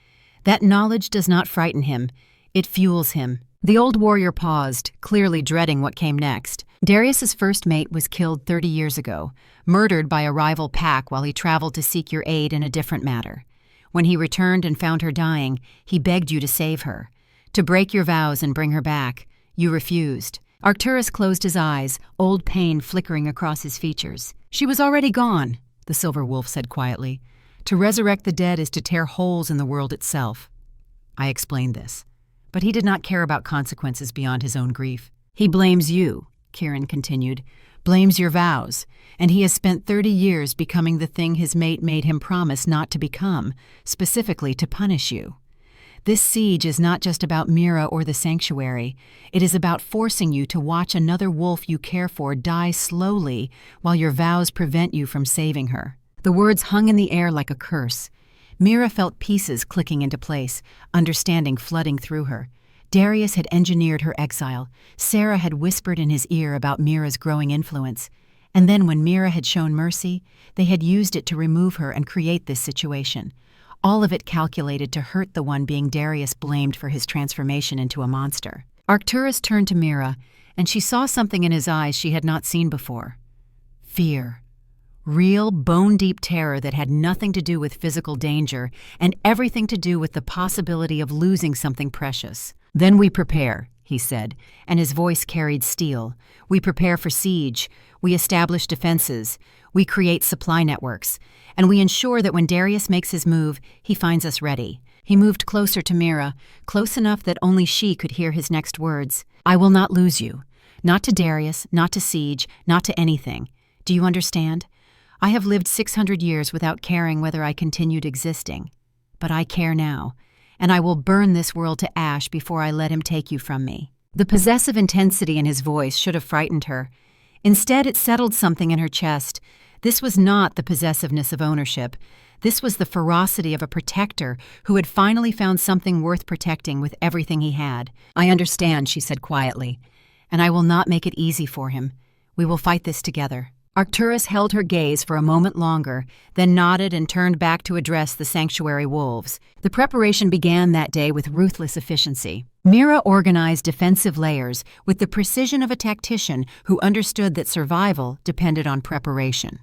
That knowledge does not frighten him. It fuels him. The old warrior paused, clearly dreading what came next. Darius's first mate was killed 30 years ago, murdered by a rival pack while he traveled to seek your aid in a different matter. When he returned and found her dying, he begged you to save her, to break your vows and bring her back. You refused. Arcturus closed his eyes, old pain flickering across his features. "She was already gone," the silver wolf said quietly. "To resurrect the dead is to tear holes in the world itself." I explained this. But he did not care about consequences beyond his own grief. "He blames you," Kieran continued, "blames your vows, and he has spent 30 years becoming the thing his mate made him promise not to become, specifically to punish you. This siege is not just about Mira or the sanctuary. It is about forcing you to watch another wolf you care for die slowly while your vows prevent you from saving her." The words hung in the air like a curse. Mira felt pieces clicking into place, understanding flooding through her. Darius had engineered her exile. Sarah had whispered in his ear about Mira's growing influence. And then when Mira had shown mercy, they had used it to remove her and create this situation. All of it calculated to hurt the one being Darius blamed for his transformation into a monster. Arcturus turned to Mira, and she saw something in his eyes she had not seen before. Fear. Real, bone-deep terror that had nothing to do with physical danger and everything to do with the possibility of losing something precious. "Then we prepare," he said, and his voice carried steel. "We prepare for siege. We establish defenses. We create supply networks. And we ensure that when Darius makes his move, he finds us ready." He moved closer to Mira, close enough that only she could hear his next words. "I will not lose you. Not to Darius, not to siege, not to anything. Do you understand? I have lived 600 years without caring whether I continued existing. But I care now, and I will burn this world to ash before I let him take you from me." The possessive intensity in his voice should have frightened her. Instead, it settled something in her chest. This was not the possessiveness of ownership. This was the ferocity of a protector who had finally found something worth protecting with everything he had. "I understand," she said quietly, "and I will not make it easy for him. We will fight this together." Arcturus held her gaze for a moment longer, then nodded and turned back to address the sanctuary wolves. The preparation began that day with ruthless efficiency. Mira organized defensive layers with the precision of a tactician who understood that survival depended on preparation.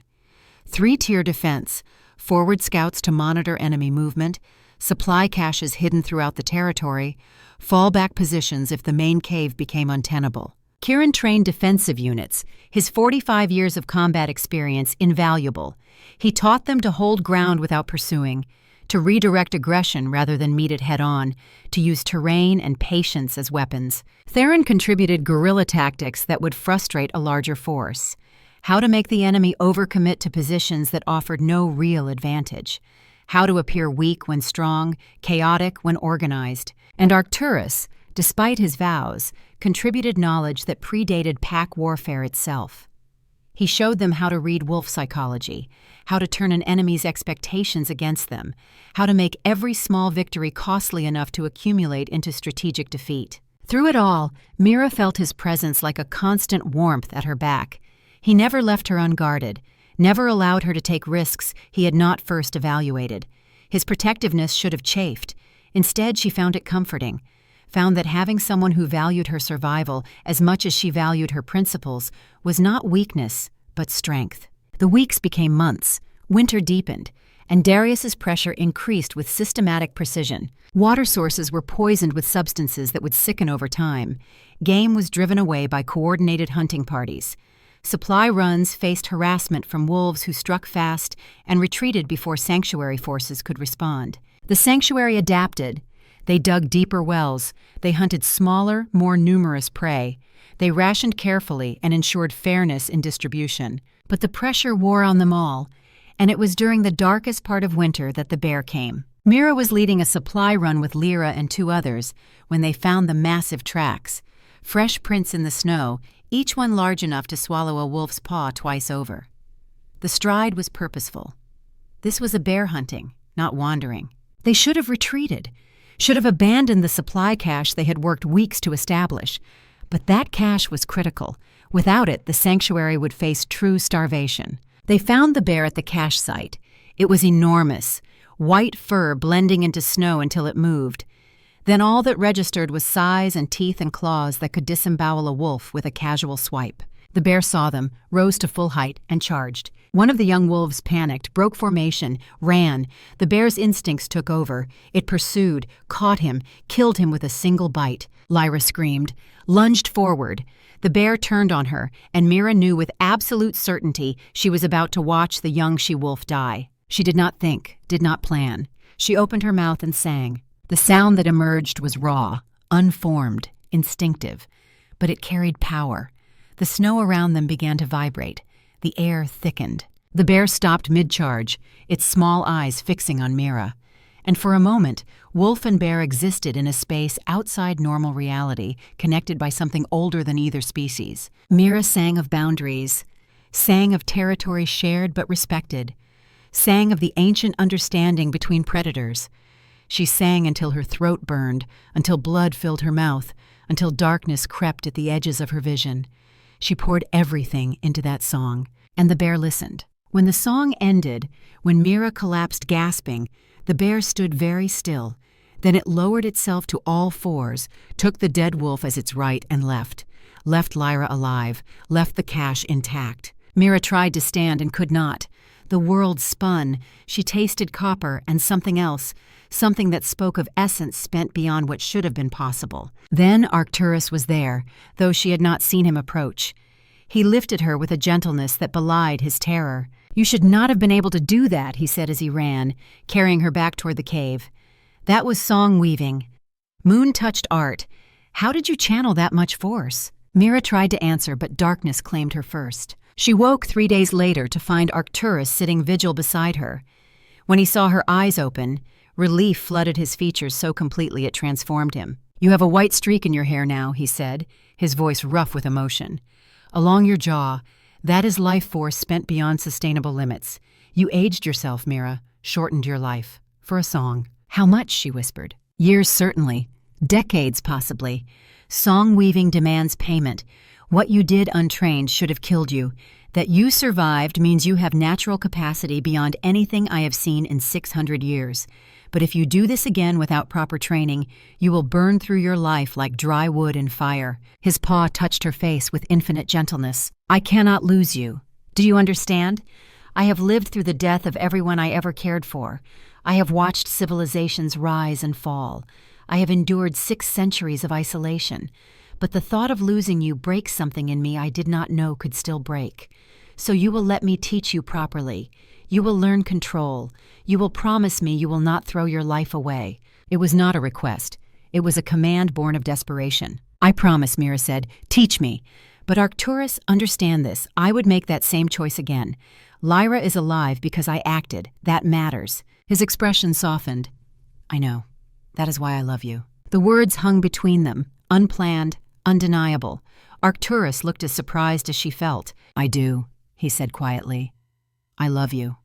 3-tier defense: forward scouts to monitor enemy movement, supply caches hidden throughout the territory, fallback positions if the main cave became untenable. Kieran trained defensive units, his 45 years of combat experience invaluable. He taught them to hold ground without pursuing, to redirect aggression rather than meet it head-on, to use terrain and patience as weapons. Theron contributed guerrilla tactics that would frustrate a larger force. How to make the enemy overcommit to positions that offered no real advantage. How to appear weak when strong, chaotic when organized. And Arcturus, despite his vows, contributed knowledge that predated pack warfare itself. He showed them how to read wolf psychology, how to turn an enemy's expectations against them, how to make every small victory costly enough to accumulate into strategic defeat. Through it all, Mira felt his presence like a constant warmth at her back. He never left her unguarded, never allowed her to take risks he had not first evaluated. His protectiveness should have chafed. Instead, she found it comforting, found that having someone who valued her survival as much as she valued her principles was not weakness, but strength. The weeks became months, winter deepened, and Darius's pressure increased with systematic precision. Water sources were poisoned with substances that would sicken over time. Game was driven away by coordinated hunting parties. Supply runs faced harassment from wolves who struck fast and retreated before sanctuary forces could respond. The sanctuary adapted. They dug deeper wells. They hunted smaller, more numerous prey. They rationed carefully and ensured fairness in distribution. But the pressure wore on them all, and it was during the darkest part of winter that the bear came. Mira was leading a supply run with Lyra and 2 others when they found the massive tracks. Fresh prints in the snow, each one large enough to swallow a wolf's paw twice over. The stride was purposeful. This was a bear hunting, not wandering. They should have retreated, should have abandoned the supply cache they had worked weeks to establish. But that cache was critical. Without it, the sanctuary would face true starvation. They found the bear at the cache site. It was enormous, white fur blending into snow until it moved. Then all that registered was size and teeth and claws that could disembowel a wolf with a casual swipe. The bear saw them, rose to full height, and charged. One of the young wolves panicked, broke formation, ran. The bear's instincts took over. It pursued, caught him, killed him with a single bite. Lyra screamed, lunged forward. The bear turned on her, and Mira knew with absolute certainty she was about to watch the young she-wolf die. She did not think, did not plan. She opened her mouth and sang. The sound that emerged was raw, unformed, instinctive, but it carried power. The snow around them began to vibrate. The air thickened. The bear stopped mid-charge, its small eyes fixing on Mira. And for a moment, wolf and bear existed in a space outside normal reality, connected by something older than either species. Mira sang of boundaries, sang of territory shared but respected, sang of the ancient understanding between predators. She sang until her throat burned, until blood filled her mouth, until darkness crept at the edges of her vision. She poured everything into that song, and the bear listened. When the song ended, when Mira collapsed gasping, the bear stood very still. Then it lowered itself to all fours, took the dead wolf as its right, and left Lyra alive, left the cache intact. Mira tried to stand and could not. The world spun. She tasted copper and something else, something that spoke of essence spent beyond what should have been possible. Then Arcturus was there, though she had not seen him approach. He lifted her with a gentleness that belied his terror. "You should not have been able to do that," he said as he ran, carrying her back toward the cave. "That was song-weaving. Moon-touched art. How did you channel that much force?" Mira tried to answer, but darkness claimed her first. She woke 3 days later to find Arcturus sitting vigil beside her. When he saw her eyes open, relief flooded his features so completely it transformed him. "You have a white streak in your hair now," he said, his voice rough with emotion. "Along your jaw. That is life force spent beyond sustainable limits. You aged yourself, Mira, shortened your life. For a song." "How much?" she whispered. "Years, certainly. Decades, possibly. Song weaving demands payment. What you did untrained should have killed you. That you survived means you have natural capacity beyond anything I have seen in 600 years. But if you do this again without proper training, you will burn through your life like dry wood in fire." His paw touched her face with infinite gentleness. "I cannot lose you. Do you understand? I have lived through the death of everyone I ever cared for. I have watched civilizations rise and fall. I have endured 6 centuries of isolation. But the thought of losing you breaks something in me I did not know could still break. So you will let me teach you properly. You will learn control. You will promise me you will not throw your life away." It was not a request. It was a command born of desperation. "I promise," Mira said. "Teach me." "But Arcturus, understand this. I would make that same choice again. Lyra is alive because I acted. That matters." His expression softened. "I know. That is why I love you." The words hung between them, unplanned, undeniable. Arcturus looked as surprised as she felt. "I do," he said quietly. "I love you.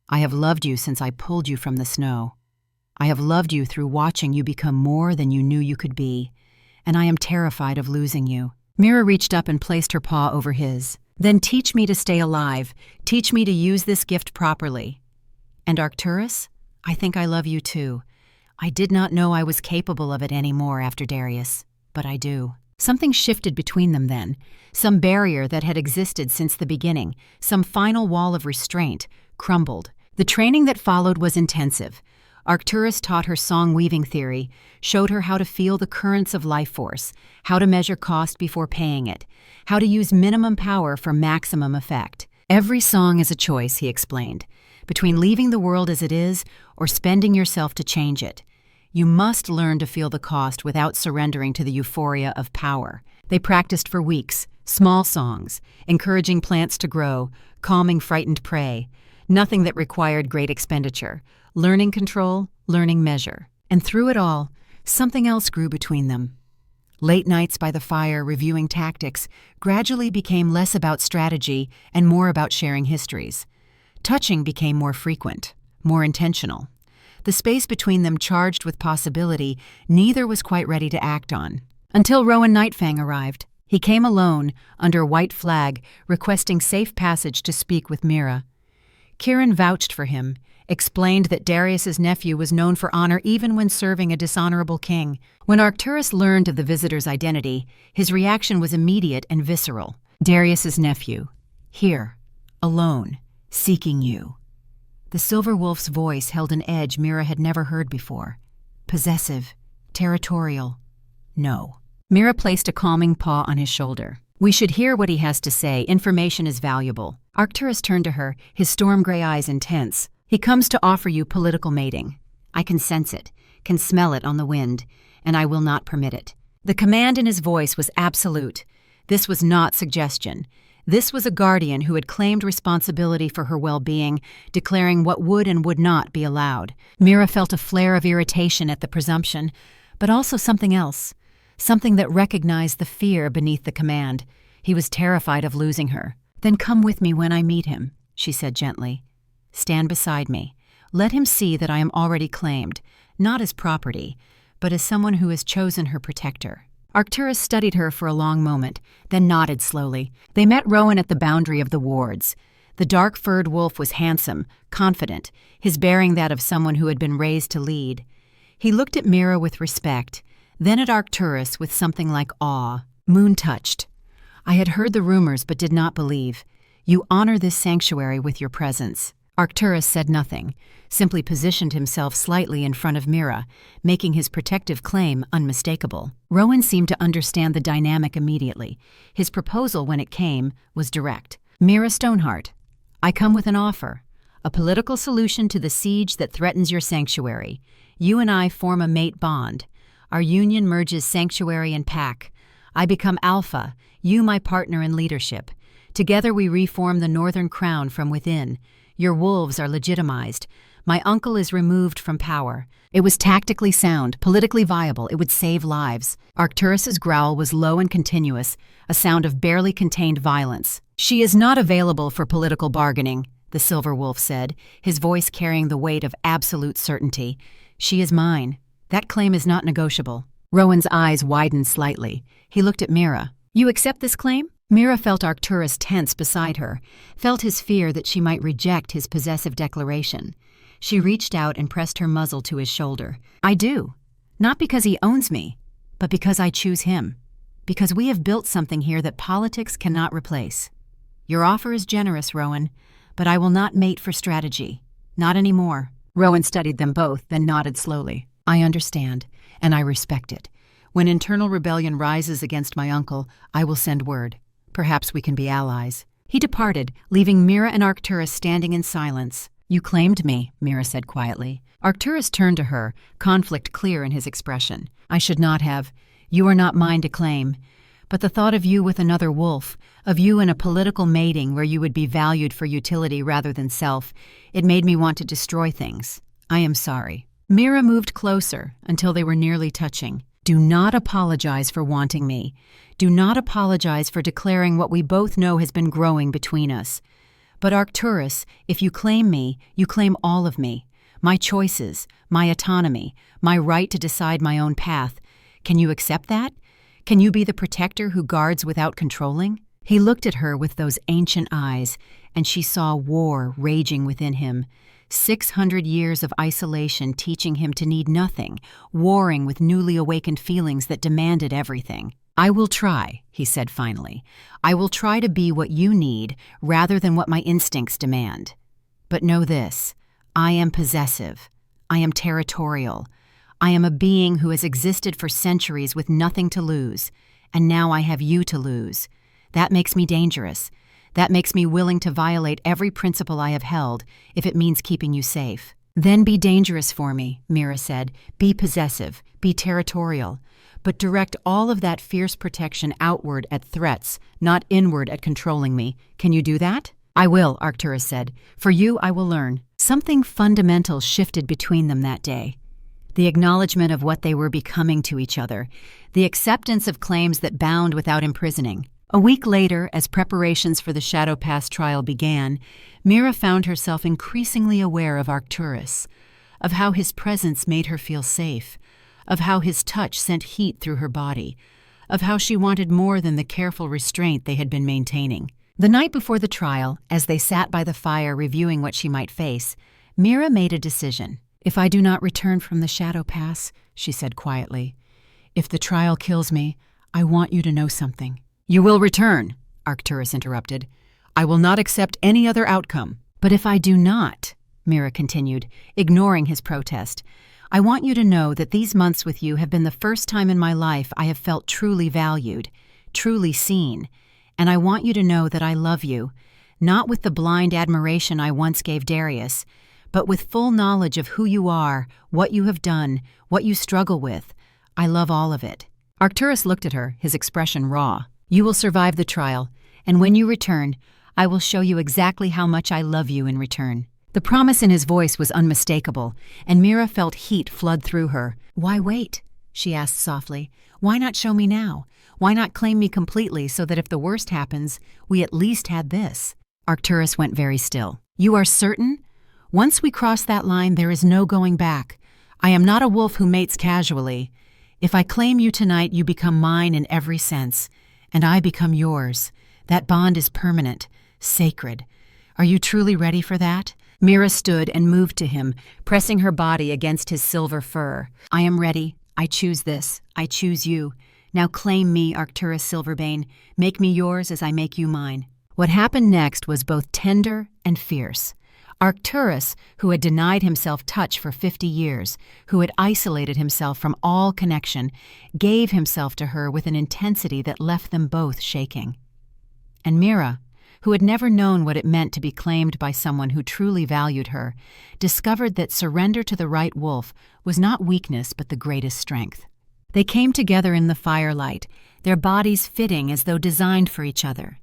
I have loved you since I pulled you from the snow. I have loved you through watching you become more than you knew you could be, and I am terrified of losing you." Mira reached up and placed her paw over his. "Then teach me to stay alive. Teach me to use this gift properly." "And Arcturus, I think I love you too. I did not know I was capable of it anymore after Darius, but I do." Something shifted between them then, some barrier that had existed since the beginning, some final wall of restraint, crumbled. The training that followed was intensive. Arcturus taught her song-weaving theory, showed her how to feel the currents of life force, how to measure cost before paying it, how to use minimum power for maximum effect. "Every song is a choice," he explained, "between leaving the world as it is or spending yourself to change it. You must learn to feel the cost without surrendering to the euphoria of power." They practiced for weeks, small songs, encouraging plants to grow, calming frightened prey. Nothing that required great expenditure. Learning control, learning measure. And through it all, something else grew between them. Late nights by the fire reviewing tactics gradually became less about strategy and more about sharing histories. Touching became more frequent, more intentional. The space between them charged with possibility neither was quite ready to act on. Until Rowan Nightfang arrived. He came alone, under a white flag, requesting safe passage to speak with Mira. Kiran vouched for him, explained that Darius's nephew was known for honor even when serving a dishonorable king. When Arcturus learned of the visitor's identity, his reaction was immediate and visceral. "Darius's nephew. Here. Alone. Seeking you." The Silver Wolf's voice held an edge Mira had never heard before. Possessive. Territorial. "No." Mira placed a calming paw on his shoulder. "We should hear what he has to say. Information is valuable." Arcturus turned to her, his storm-gray eyes intense. "He comes to offer you political mating. I can sense it, can smell it on the wind, and I will not permit it." The command in his voice was absolute. This was not suggestion. This was a guardian who had claimed responsibility for her well-being, declaring what would and would not be allowed. Mira felt a flare of irritation at the presumption, but also something else, something that recognized the fear beneath the command. He was terrified of losing her. "Then come with me when I meet him," she said gently. "Stand beside me. Let him see that I am already claimed, not as property, but as someone who has chosen her protector." Arcturus studied her for a long moment, then nodded slowly. They met Rowan at the boundary of the wards. The dark-furred wolf was handsome, confident, his bearing that of someone who had been raised to lead. He looked at Mira with respect, then at Arcturus with something like awe. Moon-touched. "I had heard the rumors but did not believe. You honor this sanctuary with your presence." Arcturus said nothing, simply positioned himself slightly in front of Mira, making his protective claim unmistakable. Rowan seemed to understand the dynamic immediately. His proposal, when it came, was direct. "Mira Stoneheart, I come with an offer, a political solution to the siege that threatens your sanctuary. You and I form a mate bond. Our union merges sanctuary and pack. I become Alpha, you my partner in leadership. Together we reform the Northern Crown from within. Your wolves are legitimized. My uncle is removed from power." It was tactically sound, politically viable. It would save lives. Arcturus's growl was low and continuous, a sound of barely contained violence. "She is not available for political bargaining," the Silver Wolf said, his voice carrying the weight of absolute certainty. "She is mine. That claim is not negotiable." Rowan's eyes widened slightly. He looked at Mira. "You accept this claim?" Mira felt Arcturus tense beside her, felt his fear that she might reject his possessive declaration. She reached out and pressed her muzzle to his shoulder. "I do. Not because he owns me, but because I choose him. Because we have built something here that politics cannot replace. Your offer is generous, Rowan, but I will not mate for strategy. Not anymore." Rowan studied them both, then nodded slowly. "I understand, and I respect it. When internal rebellion rises against my uncle, I will send word. Perhaps we can be allies." He departed, leaving Mira and Arcturus standing in silence. "You claimed me," Mira said quietly. Arcturus turned to her, conflict clear in his expression. "I should not have. You are not mine to claim. But the thought of you with another wolf, of you in a political mating where you would be valued for utility rather than self, it made me want to destroy things. I am sorry." Mira moved closer until they were nearly touching. "Do not apologize for wanting me. Do not apologize for declaring what we both know has been growing between us. But Arcturus, if you claim me, you claim all of me. My choices, my autonomy, my right to decide my own path. Can you accept that? Can you be the protector who guards without controlling?" He looked at her with those ancient eyes, and she saw war raging within him. 600 years of isolation teaching him to need nothing, warring with newly awakened feelings that demanded everything. "I will try," he said finally. "I will try to be what you need rather than what my instincts demand. But know this, I am possessive. I am territorial. I am a being who has existed for centuries with nothing to lose, and now I have you to lose. That makes me dangerous. That makes me willing to violate every principle I have held if it means keeping you safe." "Then be dangerous for me," Mira said. "Be possessive, be territorial, but direct all of that fierce protection outward at threats, not inward at controlling me. Can you do that?" "I will," Arcturus said. "For you, I will learn." Something fundamental shifted between them that day. The acknowledgement of what they were becoming to each other, the acceptance of claims that bound without imprisoning. A week later, as preparations for the Shadow Pass trial began, Mira found herself increasingly aware of Arcturus, of how his presence made her feel safe, of how his touch sent heat through her body, of how she wanted more than the careful restraint they had been maintaining. The night before the trial, as they sat by the fire reviewing what she might face, Mira made a decision. "If I do not return from the Shadow Pass," she said quietly, "if the trial kills me, I want you to know something." "You will return," Arcturus interrupted. "I will not accept any other outcome." "But if I do not," Mira continued, ignoring his protest, "I want you to know that these months with you have been the first time in my life I have felt truly valued, truly seen, and I want you to know that I love you, not with the blind admiration I once gave Darius, but with full knowledge of who you are, what you have done, what you struggle with. I love all of it." Arcturus looked at her, his expression raw. "You will survive the trial, and when you return, I will show you exactly how much I love you in return." The promise in his voice was unmistakable, and Mira felt heat flood through her. "Why wait?" she asked softly. "Why not show me now? Why not claim me completely so that if the worst happens, we at least had this?" Arcturus went very still. "You are certain? Once we cross that line, there is no going back. I am not a wolf who mates casually. If I claim you tonight, you become mine in every sense, and I become yours. That bond is permanent, sacred. Are you truly ready for that?" Mira stood and moved to him, pressing her body against his silver fur. "I am ready. I choose this. I choose you. Now claim me, Arcturus Silverbane. Make me yours as I make you mine." What happened next was both tender and fierce. Arcturus, who had denied himself touch for 50 years, who had isolated himself from all connection, gave himself to her with an intensity that left them both shaking. And Mira, who had never known what it meant to be claimed by someone who truly valued her, discovered that surrender to the right wolf was not weakness but the greatest strength. They came together in the firelight, their bodies fitting as though designed for each other.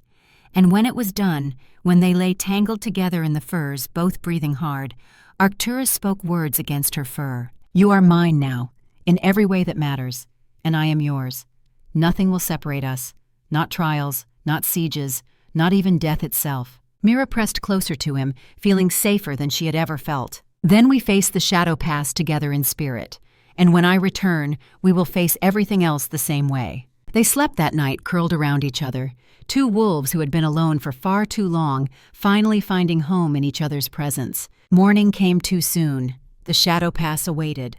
And when it was done, when they lay tangled together in the furs, both breathing hard, Arcturus spoke words against her fur. "You are mine now, in every way that matters, and I am yours. Nothing will separate us, not trials, not sieges, not even death itself." Mira pressed closer to him, feeling safer than she had ever felt. "Then we face the Shadow Pass together in spirit, and when I return, we will face everything else the same way." They slept that night curled around each other, two wolves who had been alone for far too long, finally finding home in each other's presence. Morning came too soon. The shadow pass awaited.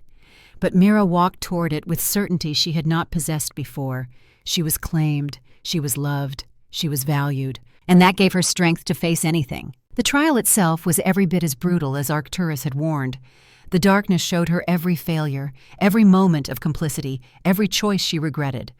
But Mira walked toward it with certainty she had not possessed before. She was claimed, she was loved, she was valued, and that gave her strength to face anything. The trial itself was every bit as brutal as Arcturus had warned. The darkness showed her every failure, every moment of complicity, every choice she regretted.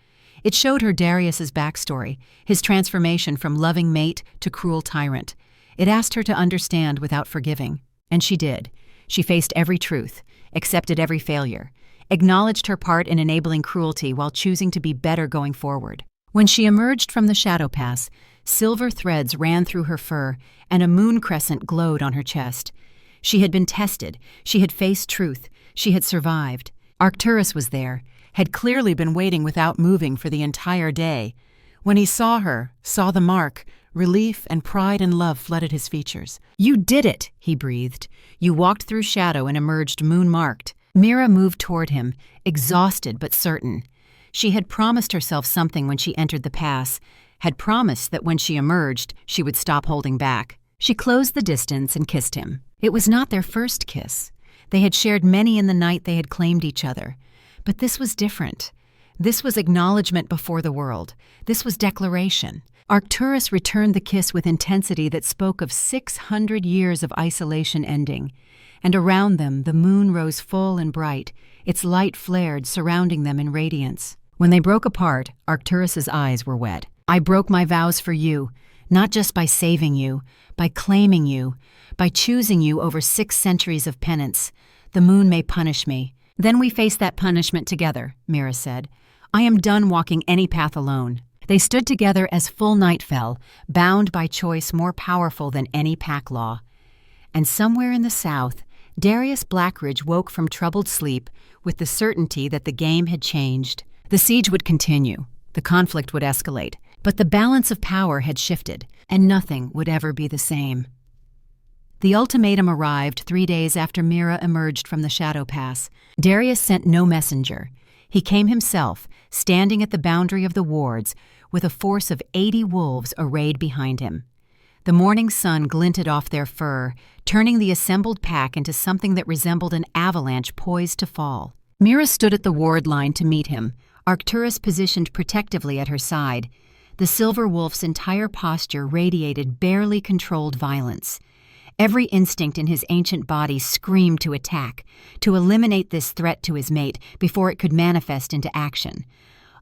It showed her Darius's backstory, his transformation from loving mate to cruel tyrant. It asked her to understand without forgiving. And she did. She faced every truth, accepted every failure, acknowledged her part in enabling cruelty while choosing to be better going forward. When she emerged from the shadow pass, silver threads ran through her fur and a moon crescent glowed on her chest. She had been tested, she had faced truth, she had survived. Arcturus was there, had clearly been waiting without moving for the entire day. When he saw her, saw the mark, relief and pride and love flooded his features. "You did it," he breathed. "You walked through shadow and emerged moon-marked." Mira moved toward him, exhausted but certain. She had promised herself something when she entered the pass, had promised that when she emerged, she would stop holding back. She closed the distance and kissed him. It was not their first kiss. They had shared many in the night they had claimed each other. But this was different. This was acknowledgement before the world. This was declaration. Arcturus returned the kiss with intensity that spoke of 600 years of isolation ending. And around them the moon rose full and bright, its light flared, surrounding them in radiance. When they broke apart, Arcturus's eyes were wet. "I broke my vows for you, not just by saving you, by claiming you, by choosing you over 6 centuries of penance. The moon may punish me. Then we face that punishment together," Mira said. "I am done walking any path alone." They stood together as full night fell, bound by choice more powerful than any pack law. And somewhere in the south, Darius Blackridge woke from troubled sleep with the certainty that the game had changed. The siege would continue, the conflict would escalate, but the balance of power had shifted, and nothing would ever be the same. The ultimatum arrived 3 days after Mira emerged from the Shadow Pass. Darius sent no messenger. He came himself, standing at the boundary of the wards, with a force of 80 wolves arrayed behind him. The morning sun glinted off their fur, turning the assembled pack into something that resembled an avalanche poised to fall. Mira stood at the ward line to meet him, Arcturus positioned protectively at her side. The silver wolf's entire posture radiated barely controlled violence. Every instinct in his ancient body screamed to attack, to eliminate this threat to his mate before it could manifest into action.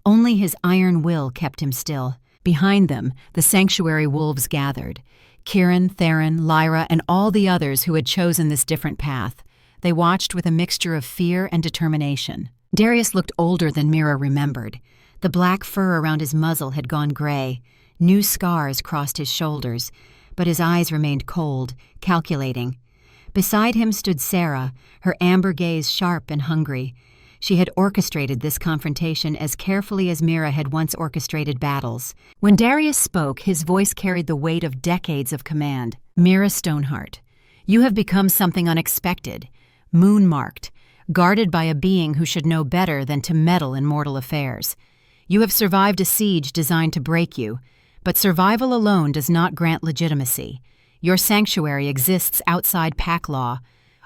Only his iron will kept him still. Behind them, the sanctuary wolves gathered. Kieran, Theron, Lyra, and all the others who had chosen this different path. They watched with a mixture of fear and determination. Darius looked older than Mira remembered. The black fur around his muzzle had gone gray. New scars crossed his shoulders, but his eyes remained cold, calculating. Beside him stood Sarah, her amber gaze sharp and hungry. She had orchestrated this confrontation as carefully as Mira had once orchestrated battles. When Darius spoke, his voice carried the weight of decades of command. "Mira Stoneheart, you have become something unexpected, moon-marked, guarded by a being who should know better than to meddle in mortal affairs. You have survived a siege designed to break you, but survival alone does not grant legitimacy. Your sanctuary exists outside pack law.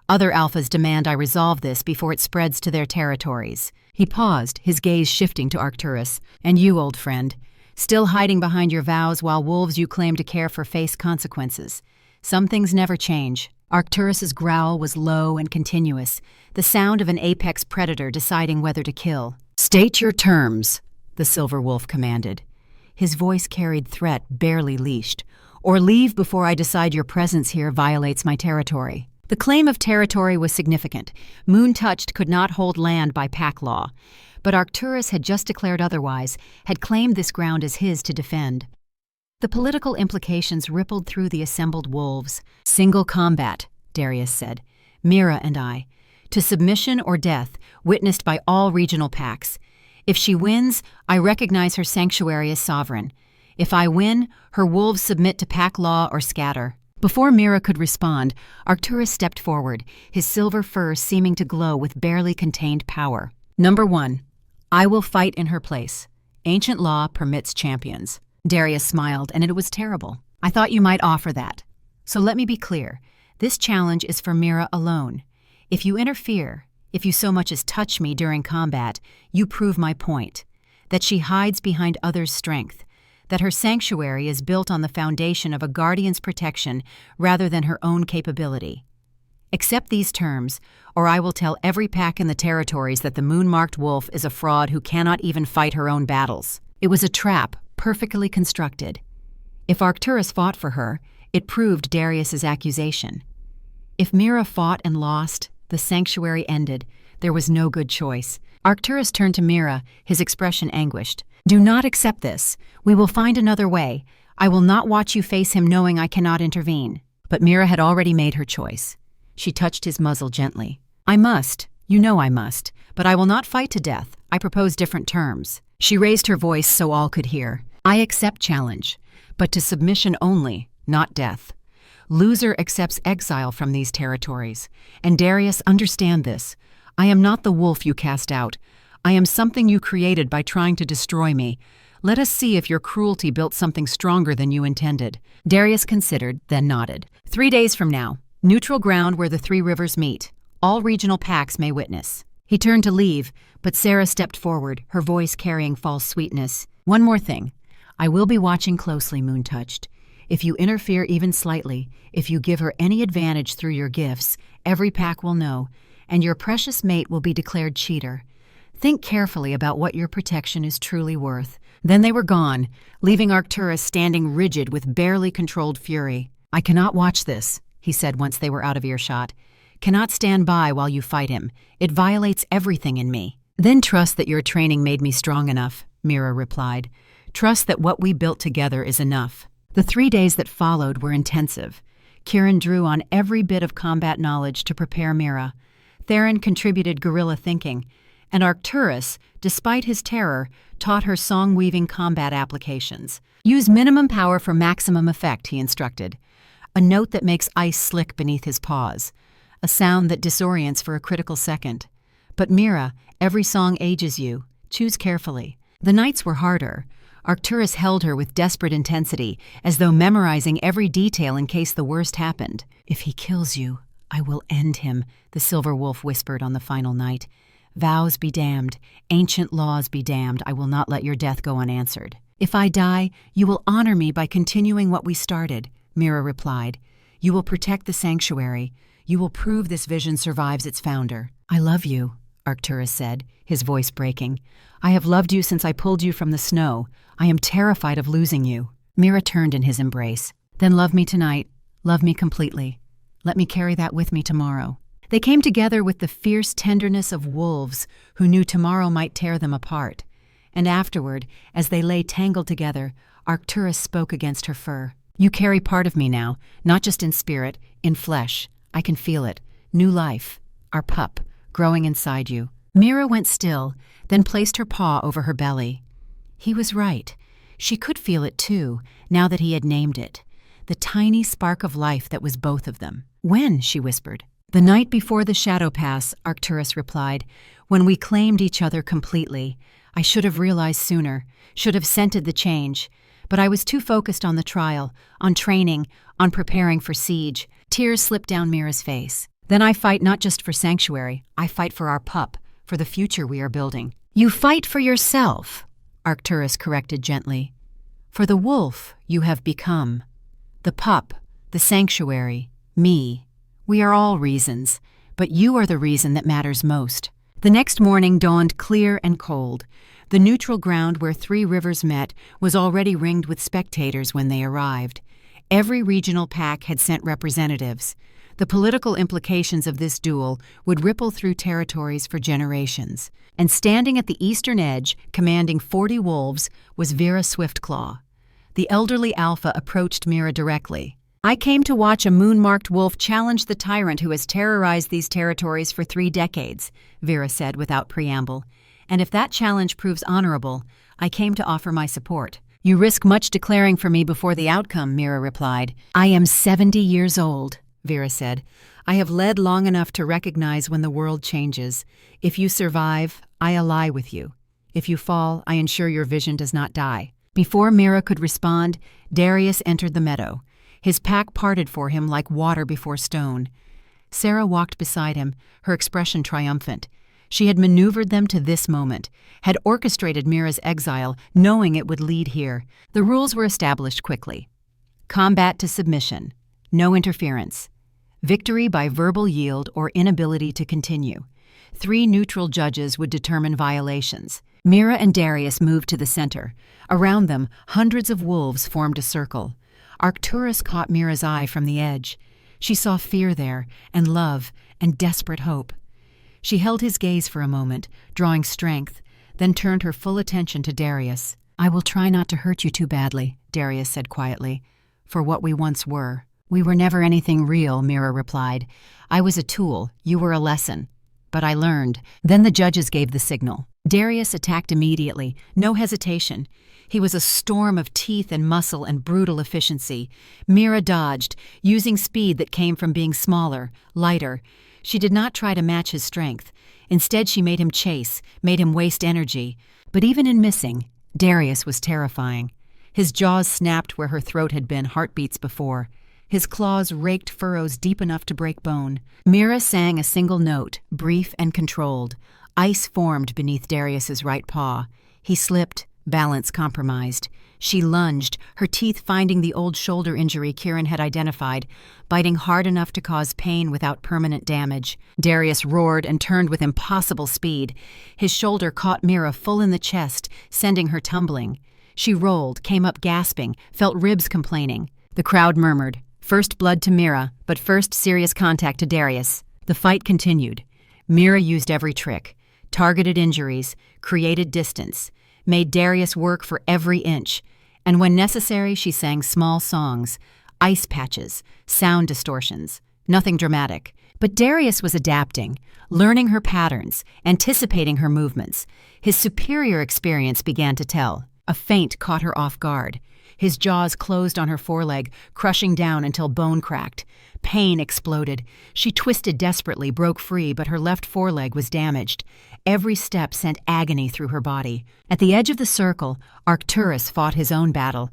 Other alphas demand I resolve this before it spreads to their territories." He paused, his gaze shifting to Arcturus. "And you, old friend, still hiding behind your vows while wolves you claim to care for face consequences. Some things never change." Arcturus's growl was low and continuous, the sound of an apex predator deciding whether to kill. "State your terms," the silver wolf commanded. His voice carried threat barely leashed. "Or leave before I decide your presence here violates my territory." The claim of territory was significant. Moon-touched could not hold land by pack law. But Arcturus had just declared otherwise, had claimed this ground as his to defend. The political implications rippled through the assembled wolves. "Single combat," Darius said. "Mira and I. To submission or death, witnessed by all regional packs. If she wins, I recognize her sanctuary as sovereign. If I win, her wolves submit to pack law or scatter." Before Mira could respond, Arcturus stepped forward, his silver fur seeming to glow with barely contained power. "Number 1, I will fight in her place. Ancient law permits champions. Darius smiled, and it was terrible. I thought you might offer that. So let me be clear. This challenge is for Mira alone. If you interfere, if you so much as touch me during combat, you prove my point. That she hides behind others' strength. That her sanctuary is built on the foundation of a guardian's protection rather than her own capability. Accept these terms, or I will tell every pack in the territories that the moon-marked wolf is a fraud who cannot even fight her own battles. It was a trap, perfectly constructed. If Arcturus fought for her, it proved Darius's accusation. If Mira fought and lost, the sanctuary ended. There was no good choice. Arcturus turned to Mira, his expression anguished. Do not accept this. We will find another way. I will not watch you face him knowing I cannot intervene. But Mira had already made her choice. She touched his muzzle gently. I must. You know I must. But I will not fight to death. I propose different terms. She raised her voice so all could hear. I accept challenge, but to submission only, not death. Loser accepts exile from these territories. And Darius, understand this. I am not the wolf you cast out. I am something you created by trying to destroy me. Let us see if your cruelty built something stronger than you intended. Darius considered, then nodded. 3 days from now, neutral ground where the 3 rivers meet. All regional packs may witness. He turned to leave, but Sarah stepped forward, her voice carrying false sweetness. One more thing. I will be watching closely, Moon-touched. If you interfere even slightly, if you give her any advantage through your gifts, every pack will know, and your precious mate will be declared cheater. Think carefully about what your protection is truly worth. Then they were gone, leaving Arcturus standing rigid with barely controlled fury. I cannot watch this, he said once they were out of earshot. Cannot stand by while you fight him. It violates everything in me. Then trust that your training made me strong enough, Mira replied. Trust that what we built together is enough. The 3 days that followed were intensive. Kieran drew on every bit of combat knowledge to prepare Mira. Theron contributed guerrilla thinking, and Arcturus, despite his terror, taught her song-weaving combat applications. Use minimum power for maximum effect, he instructed. A note that makes ice slick beneath his paws. A sound that disorients for a critical second. But Mira, every song ages you. Choose carefully. The nights were harder. Arcturus held her with desperate intensity, as though memorizing every detail in case the worst happened. If he kills you, I will end him, the silver wolf whispered on the final night. Vows be damned, ancient laws be damned, I will not let your death go unanswered. If I die, you will honor me by continuing what we started, Mira replied. You will protect the sanctuary. You will prove this vision survives its founder. I love you, Arcturus said, his voice breaking. I have loved you since I pulled you from the snow. I am terrified of losing you. Mira turned in his embrace. Then love me tonight. Love me completely. Let me carry that with me tomorrow. They came together with the fierce tenderness of wolves who knew tomorrow might tear them apart. And afterward, as they lay tangled together, Arcturus spoke against her fur. You carry part of me now, not just in spirit, in flesh. I can feel it. New life. Our pup, growing inside you. Mira went still, then placed her paw over her belly. He was right. She could feel it too, now that he had named it. The tiny spark of life that was both of them. When? She whispered. The night before the shadow pass, Arcturus replied. When we claimed each other completely. I should have realized sooner, should have scented the change. But I was too focused on the trial, on training, on preparing for siege. Tears slipped down Mira's face. Then I fight not just for sanctuary, I fight for our pup, for the future we are building. You fight for yourself, Arcturus corrected gently. For the wolf you have become. The pup, the sanctuary, me. We are all reasons, but you are the reason that matters most. The next morning dawned clear and cold. The neutral ground where 3 rivers met was already ringed with spectators when they arrived. Every regional pack had sent representatives. The political implications of this duel would ripple through territories for generations. And standing at the eastern edge, commanding 40 wolves, was Vera Swiftclaw. The elderly alpha approached Mira directly. I came to watch a moon-marked wolf challenge the tyrant who has terrorized these territories for 3 decades, Vera said without preamble. And if that challenge proves honorable, I came to offer my support. You risk much declaring for me before the outcome, Mira replied. I am 70 years old, Vera said. I have led long enough to recognize when the world changes. If you survive, I ally with you. If you fall, I ensure your vision does not die." Before Mira could respond, Darius entered the meadow. His pack parted for him like water before stone. Sarah walked beside him, her expression triumphant. She had maneuvered them to this moment, had orchestrated Mira's exile, knowing it would lead here. The rules were established quickly. Combat to submission. No interference. Victory by verbal yield or inability to continue. 3 neutral judges would determine violations. Mira and Darius moved to the center. Around them, hundreds of wolves formed a circle. Arcturus caught Mira's eye from the edge. She saw fear there, and love, and desperate hope. She held his gaze for a moment, drawing strength, then turned her full attention to Darius. "I will try not to hurt you too badly," Darius said quietly, "for what we once were." "We were never anything real," Mira replied. "I was a tool, you were a lesson. But I learned." Then the judges gave the signal. Darius attacked immediately, no hesitation. He was a storm of teeth and muscle and brutal efficiency. Mira dodged, using speed that came from being smaller, lighter. She did not try to match his strength. Instead, she made him chase, made him waste energy. But even in missing, Darius was terrifying. His jaws snapped where her throat had been heartbeats before. His claws raked furrows deep enough to break bone. Mira sang a single note, brief and controlled. Ice formed beneath Darius's right paw. He slipped, balance compromised. She lunged, her teeth finding the old shoulder injury Kieran had identified, biting hard enough to cause pain without permanent damage. Darius roared and turned with impossible speed. His shoulder caught Mira full in the chest, sending her tumbling. She rolled, came up gasping, felt ribs complaining. The crowd murmured. First blood to Mira, but first serious contact to Darius. The fight continued. Mira used every trick. Targeted injuries, created distance, made Darius work for every inch. And when necessary, she sang small songs, ice patches, sound distortions, nothing dramatic. But Darius was adapting, learning her patterns, anticipating her movements. His superior experience began to tell. A feint caught her off guard. His jaws closed on her foreleg, crushing down until bone cracked. Pain exploded. She twisted desperately, broke free, but her left foreleg was damaged. Every step sent agony through her body. At the edge of the circle, Arcturus fought his own battle.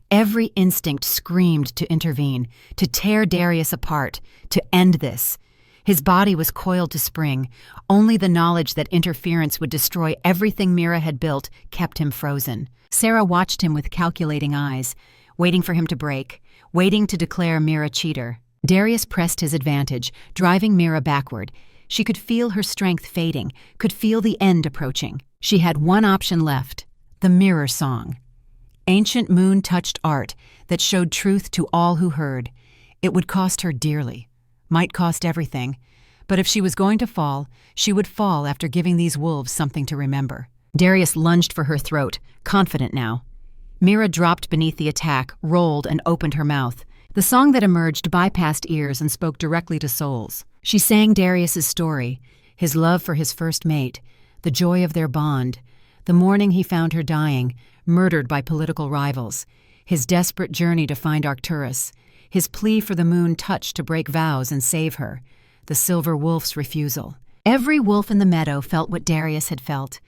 Every instinct screamed to intervene, to tear Darius apart, to end this. His body was coiled to spring. Only the knowledge that interference would destroy everything Mira had built kept him frozen. Sarah watched him with calculating eyes, waiting for him to break, waiting to declare Mira cheater. Darius pressed his advantage, driving Mira backward. She could feel her strength fading, could feel the end approaching. She had one option left, the mirror song. Ancient moon-touched art that showed truth to all who heard. It would cost her dearly, might cost everything, but if she was going to fall, she would fall after giving these wolves something to remember. Darius lunged for her throat, confident now. Mira dropped beneath the attack, rolled, and opened her mouth. The song that emerged bypassed ears and spoke directly to souls. She sang Darius's story, his love for his first mate, the joy of their bond, the morning he found her dying, murdered by political rivals, his desperate journey to find Arcturus, his plea for the moon touch to break vows and save her, the silver wolf's refusal. Every wolf in the meadow felt what Darius had felt,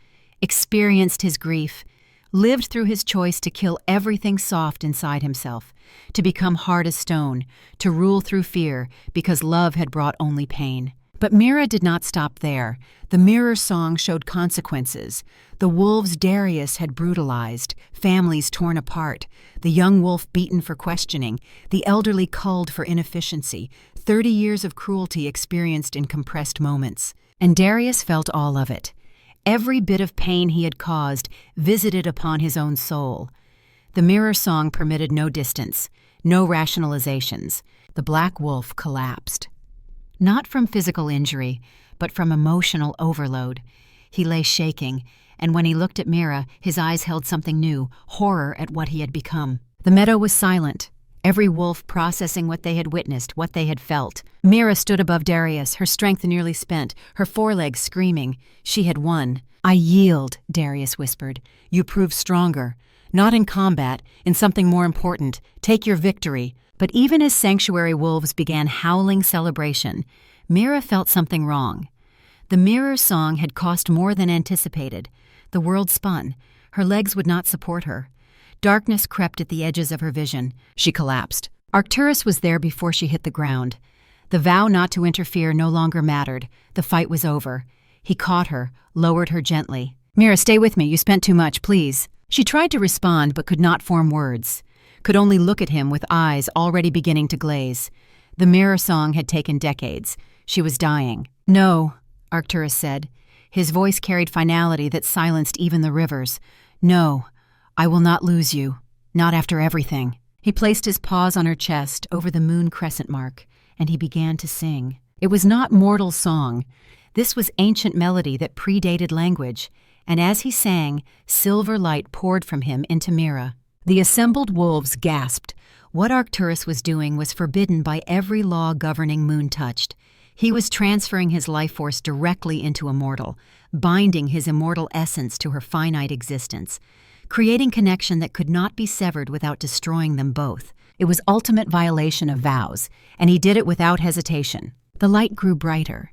experienced his grief, lived through his choice to kill everything soft inside himself, to become hard as stone, to rule through fear because love had brought only pain. But Mira did not stop there. The mirror song showed consequences. The wolves Darius had brutalized, families torn apart, the young wolf beaten for questioning, the elderly culled for inefficiency, 30 years of cruelty experienced in compressed moments. And Darius felt all of it. Every bit of pain he had caused visited upon his own soul. The mirror song permitted no distance, no rationalizations. The black wolf collapsed. Not from physical injury, but from emotional overload. He lay shaking, and when he looked at Mira, his eyes held something new, horror at what he had become. The meadow was silent, every wolf processing what they had witnessed, what they had felt. Mira stood above Darius, her strength nearly spent, her forelegs screaming. She had won. "I yield," Darius whispered. "You prove stronger. Not in combat, in something more important. Take your victory." But even as sanctuary wolves began howling celebration, Mira felt something wrong. The mirror song had cost more than anticipated. The world spun. Her legs would not support her. Darkness crept at the edges of her vision. She collapsed. Arcturus was there before she hit the ground. The vow not to interfere no longer mattered. The fight was over. He caught her, lowered her gently. "Mira, stay with me. You spent too much, please." She tried to respond but could not form words. Could only look at him with eyes already beginning to glaze. The Mira song had taken decades. She was dying. "No," Arcturus said. His voice carried finality that silenced even the rivers. "No, I will not lose you. Not after everything." He placed his paws on her chest over the moon crescent mark, and he began to sing. It was not mortal song. This was ancient melody that predated language, and as he sang, silver light poured from him into Mira. The assembled wolves gasped. What Arcturus was doing was forbidden by every law governing moon touched. He was transferring his life force directly into immortal, binding his immortal essence to her finite existence, creating connection that could not be severed without destroying them both. It was ultimate violation of vows, and he did it without hesitation. The light grew brighter.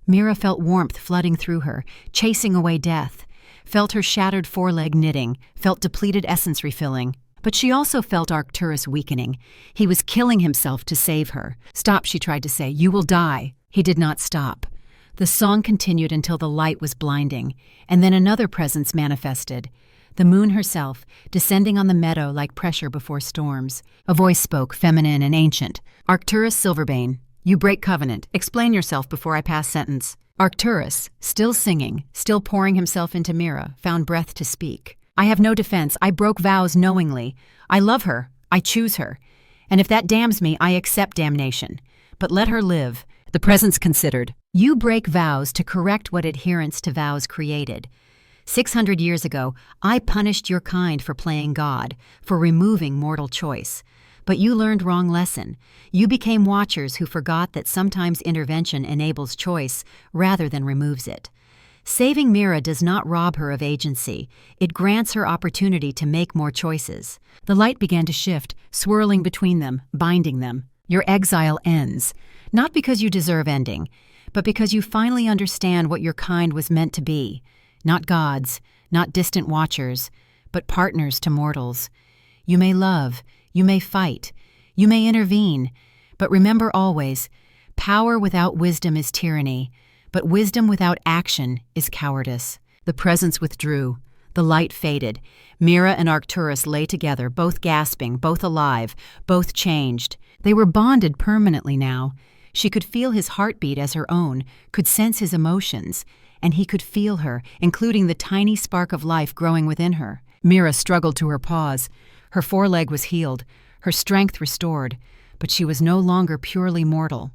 Mira felt warmth flooding through her, chasing away death, felt her shattered foreleg knitting, felt depleted essence refilling. But she also felt Arcturus weakening. He was killing himself to save her. "Stop," she tried to say. "You will die." He did not stop. The song continued until the light was blinding, and then another presence manifested. The moon herself, descending on the meadow like pressure before storms. A voice spoke, feminine and ancient. "Arcturus Silverbane, you break covenant. Explain yourself before I pass sentence." Arcturus, still singing, still pouring himself into Mira, found breath to speak. "I have no defense. I broke vows knowingly. I love her. I choose her. And if that damns me, I accept damnation. But let her live." The presence considered. "You break vows to correct what adherence to vows created. 600 years ago, I punished your kind for playing God, for removing mortal choice. But you learned wrong lesson. You became watchers who forgot that sometimes intervention enables choice rather than removes it. Saving Mira does not rob her of agency. It grants her opportunity to make more choices." The light began to shift, swirling between them, binding them. "Your exile ends. Not because you deserve ending, but because you finally understand what your kind was meant to be. Not gods, not distant watchers, but partners to mortals. You may love, you may fight, you may intervene, but remember always, power without wisdom is tyranny, but wisdom without action is cowardice." The presence withdrew. The light faded. Mira and Arcturus lay together, both gasping, both alive, both changed. They were bonded permanently now. She could feel his heartbeat as her own, could sense his emotions, and he could feel her, including the tiny spark of life growing within her. Mira struggled to her paws. Her foreleg was healed, her strength restored, but she was no longer purely mortal.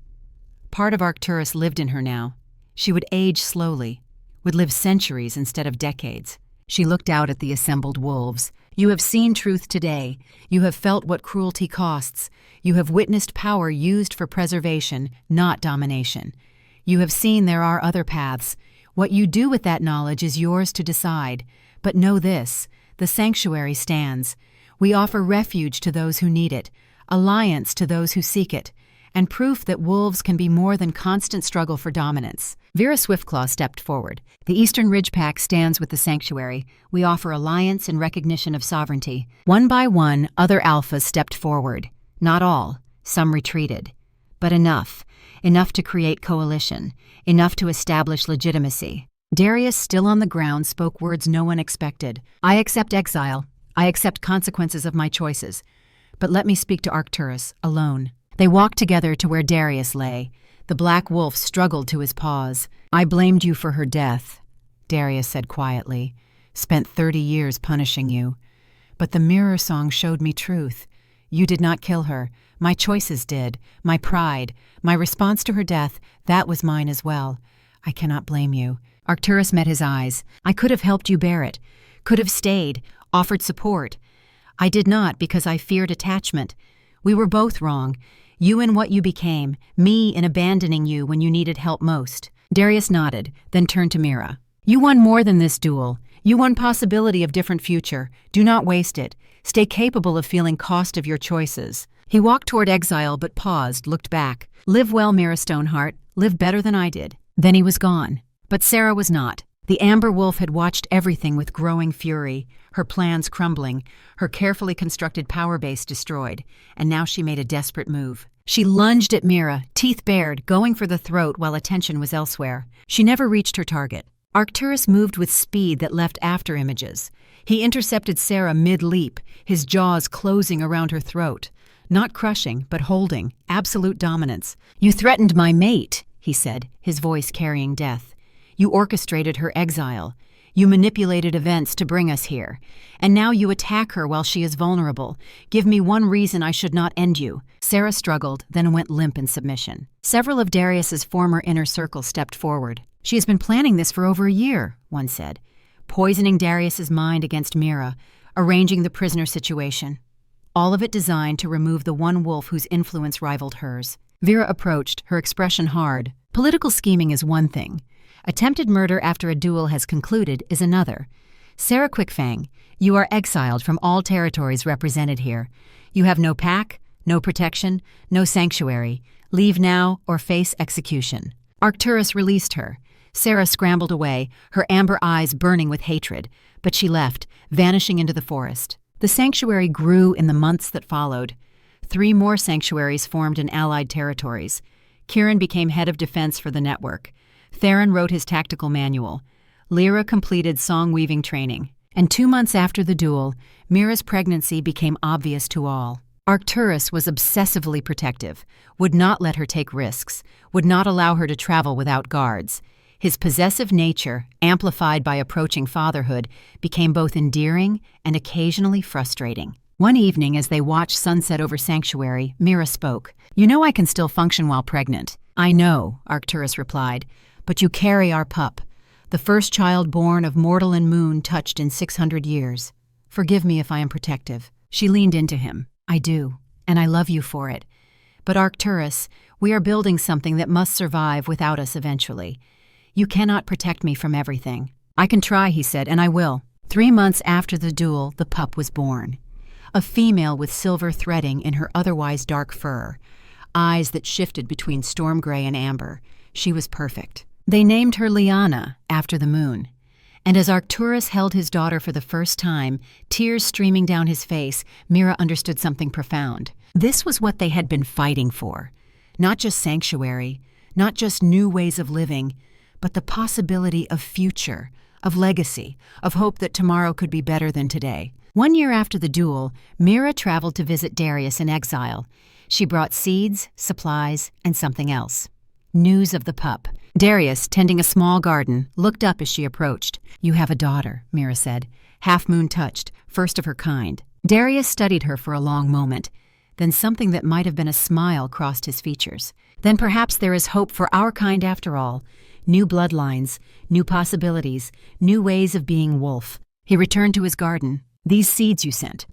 Part of Arcturus lived in her now. She would age slowly, would live centuries instead of decades. She looked out at the assembled wolves. "You have seen truth today. You have felt what cruelty costs. You have witnessed power used for preservation, not domination. You have seen there are other paths. What you do with that knowledge is yours to decide. But know this, the sanctuary stands. We offer refuge to those who need it, alliance to those who seek it, and proof that wolves can be more than constant struggle for dominance." Vera Swiftclaw stepped forward. "The Eastern Ridge Pack stands with the sanctuary. We offer alliance and recognition of sovereignty." One by one, other alphas stepped forward. Not all. Some retreated. But enough. Enough to create coalition. Enough to establish legitimacy. Darius, still on the ground, spoke words no one expected. "I accept exile. I accept consequences of my choices. But let me speak to Arcturus, alone." They walked together to where Darius lay. The black wolf struggled to his paws. "I blamed you for her death," Darius said quietly. "Spent 30 years punishing you. But the mirror song showed me truth. You did not kill her. My choices did. My pride. My response to her death, that was mine as well. I cannot blame you." Arcturus met his eyes. "I could have helped you bear it. Could have stayed, offered support. I did not because I feared attachment. We were both wrong. You in what you became, me in abandoning you when you needed help most." Darius nodded, then turned to Mira. "You won more than this duel. You won possibility of different future. Do not waste it. Stay capable of feeling cost of your choices." He walked toward exile but paused, looked back. "Live well, Mira Stoneheart. Live better than I did." Then he was gone. But Sarah was not. The amber wolf had watched everything with growing fury, her plans crumbling, her carefully constructed power base destroyed, and now she made a desperate move. She lunged at Mira, teeth bared, going for the throat while attention was elsewhere. She never reached her target. Arcturus moved with speed that left afterimages. He intercepted Sarah mid-leap, his jaws closing around her throat. Not crushing, but holding, absolute dominance. "You threatened my mate," he said, his voice carrying death. "You orchestrated her exile. You manipulated events to bring us here. And now you attack her while she is vulnerable. Give me one reason I should not end you." Sarah struggled, then went limp in submission. Several of Darius's former inner circle stepped forward. "She has been planning this for over a year," one said, poisoning Darius's mind against Mira, arranging the prisoner situation. All of it designed to remove the one wolf whose influence rivaled hers. Vera approached, her expression hard. Political scheming is one thing. Attempted murder after a duel has concluded is another. "Sarah Quickfang, you are exiled from all territories represented here. You have no pack, no protection, no sanctuary. Leave now or face execution." Arcturus released her. Sarah scrambled away, her amber eyes burning with hatred, but she left, vanishing into the forest. The sanctuary grew in the months that followed. 3 more sanctuaries formed in allied territories. Kieran became head of defense for the network. Theron wrote his tactical manual. Lyra completed song-weaving training. And 2 months after the duel, Mira's pregnancy became obvious to all. Arcturus was obsessively protective, would not let her take risks, would not allow her to travel without guards. His possessive nature, amplified by approaching fatherhood, became both endearing and occasionally frustrating. One evening, as they watched sunset over Sanctuary, Mira spoke. "You know I can still function while pregnant." "I know," Arcturus replied, "but you carry our pup, the first child born of mortal and moon touched in 600 years. Forgive me if I am protective." She leaned into him. "I do, and I love you for it. But Arcturus, we are building something that must survive without us eventually. You cannot protect me from everything." "I can try," he said, "and I will." 3 months after the duel, the pup was born. A female with silver threading in her otherwise dark fur, eyes that shifted between storm gray and amber. She was perfect. They named her Liana, after the moon. And as Arcturus held his daughter for the first time, tears streaming down his face, Mira understood something profound. This was what they had been fighting for. Not just sanctuary, not just new ways of living, but the possibility of future, of legacy, of hope that tomorrow could be better than today. 1 year after the duel, Mira traveled to visit Darius in exile. She brought seeds, supplies, and something else. News of the pup. Darius, tending a small garden, looked up as she approached. "You have a daughter," Mira said, half-moon touched, first of her kind. Darius studied her for a long moment. Then something that might have been a smile crossed his features. "Then perhaps there is hope for our kind after all. New bloodlines, new possibilities, new ways of being wolf." He returned to his garden. "These seeds you sent,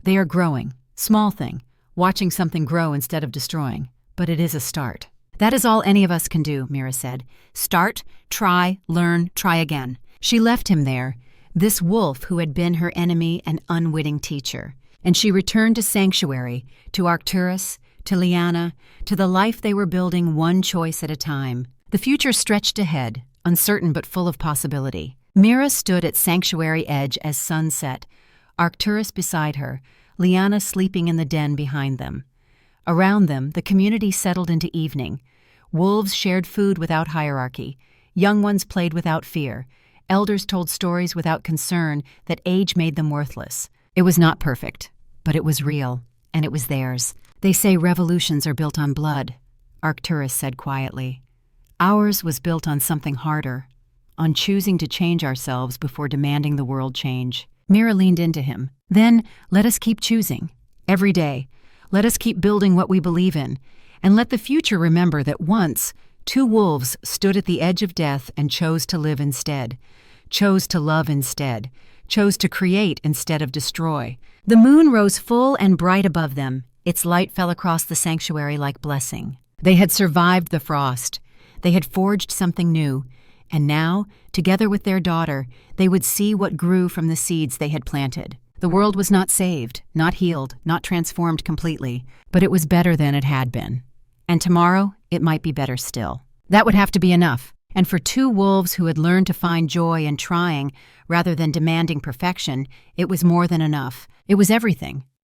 they are growing. Small thing, watching something grow instead of destroying. But it is a start." "That is all any of us can do," Mira said. "Start, try, learn, try again." She left him there, this wolf who had been her enemy and unwitting teacher. And she returned to Sanctuary, to Arcturus, to Liana, to the life they were building one choice at a time. The future stretched ahead, uncertain but full of possibility. Mira stood at Sanctuary edge as sun set, Arcturus beside her, Liana sleeping in the den behind them. Around them, the community settled into evening. Wolves shared food without hierarchy. Young ones played without fear. Elders told stories without concern that age made them worthless. It was not perfect, but it was real, and it was theirs. "They say revolutions are built on blood," Arcturus said quietly. "Ours was built on something harder, on choosing to change ourselves before demanding the world change." Mira leaned into him. "Then let us keep choosing. Every day. Let us keep building what we believe in. And let the future remember that once, 2 wolves stood at the edge of death and chose to live instead. Chose to love instead. Chose to create instead of destroy." The moon rose full and bright above them. Its light fell across the sanctuary like blessing. They had survived the frost. They had forged something new. And now, together with their daughter, they would see what grew from the seeds they had planted. The world was not saved, not healed, not transformed completely, but it was better than it had been. And tomorrow, it might be better still. That would have to be enough. And for two wolves who had learned to find joy in trying rather than demanding perfection, it was more than enough. It was everything.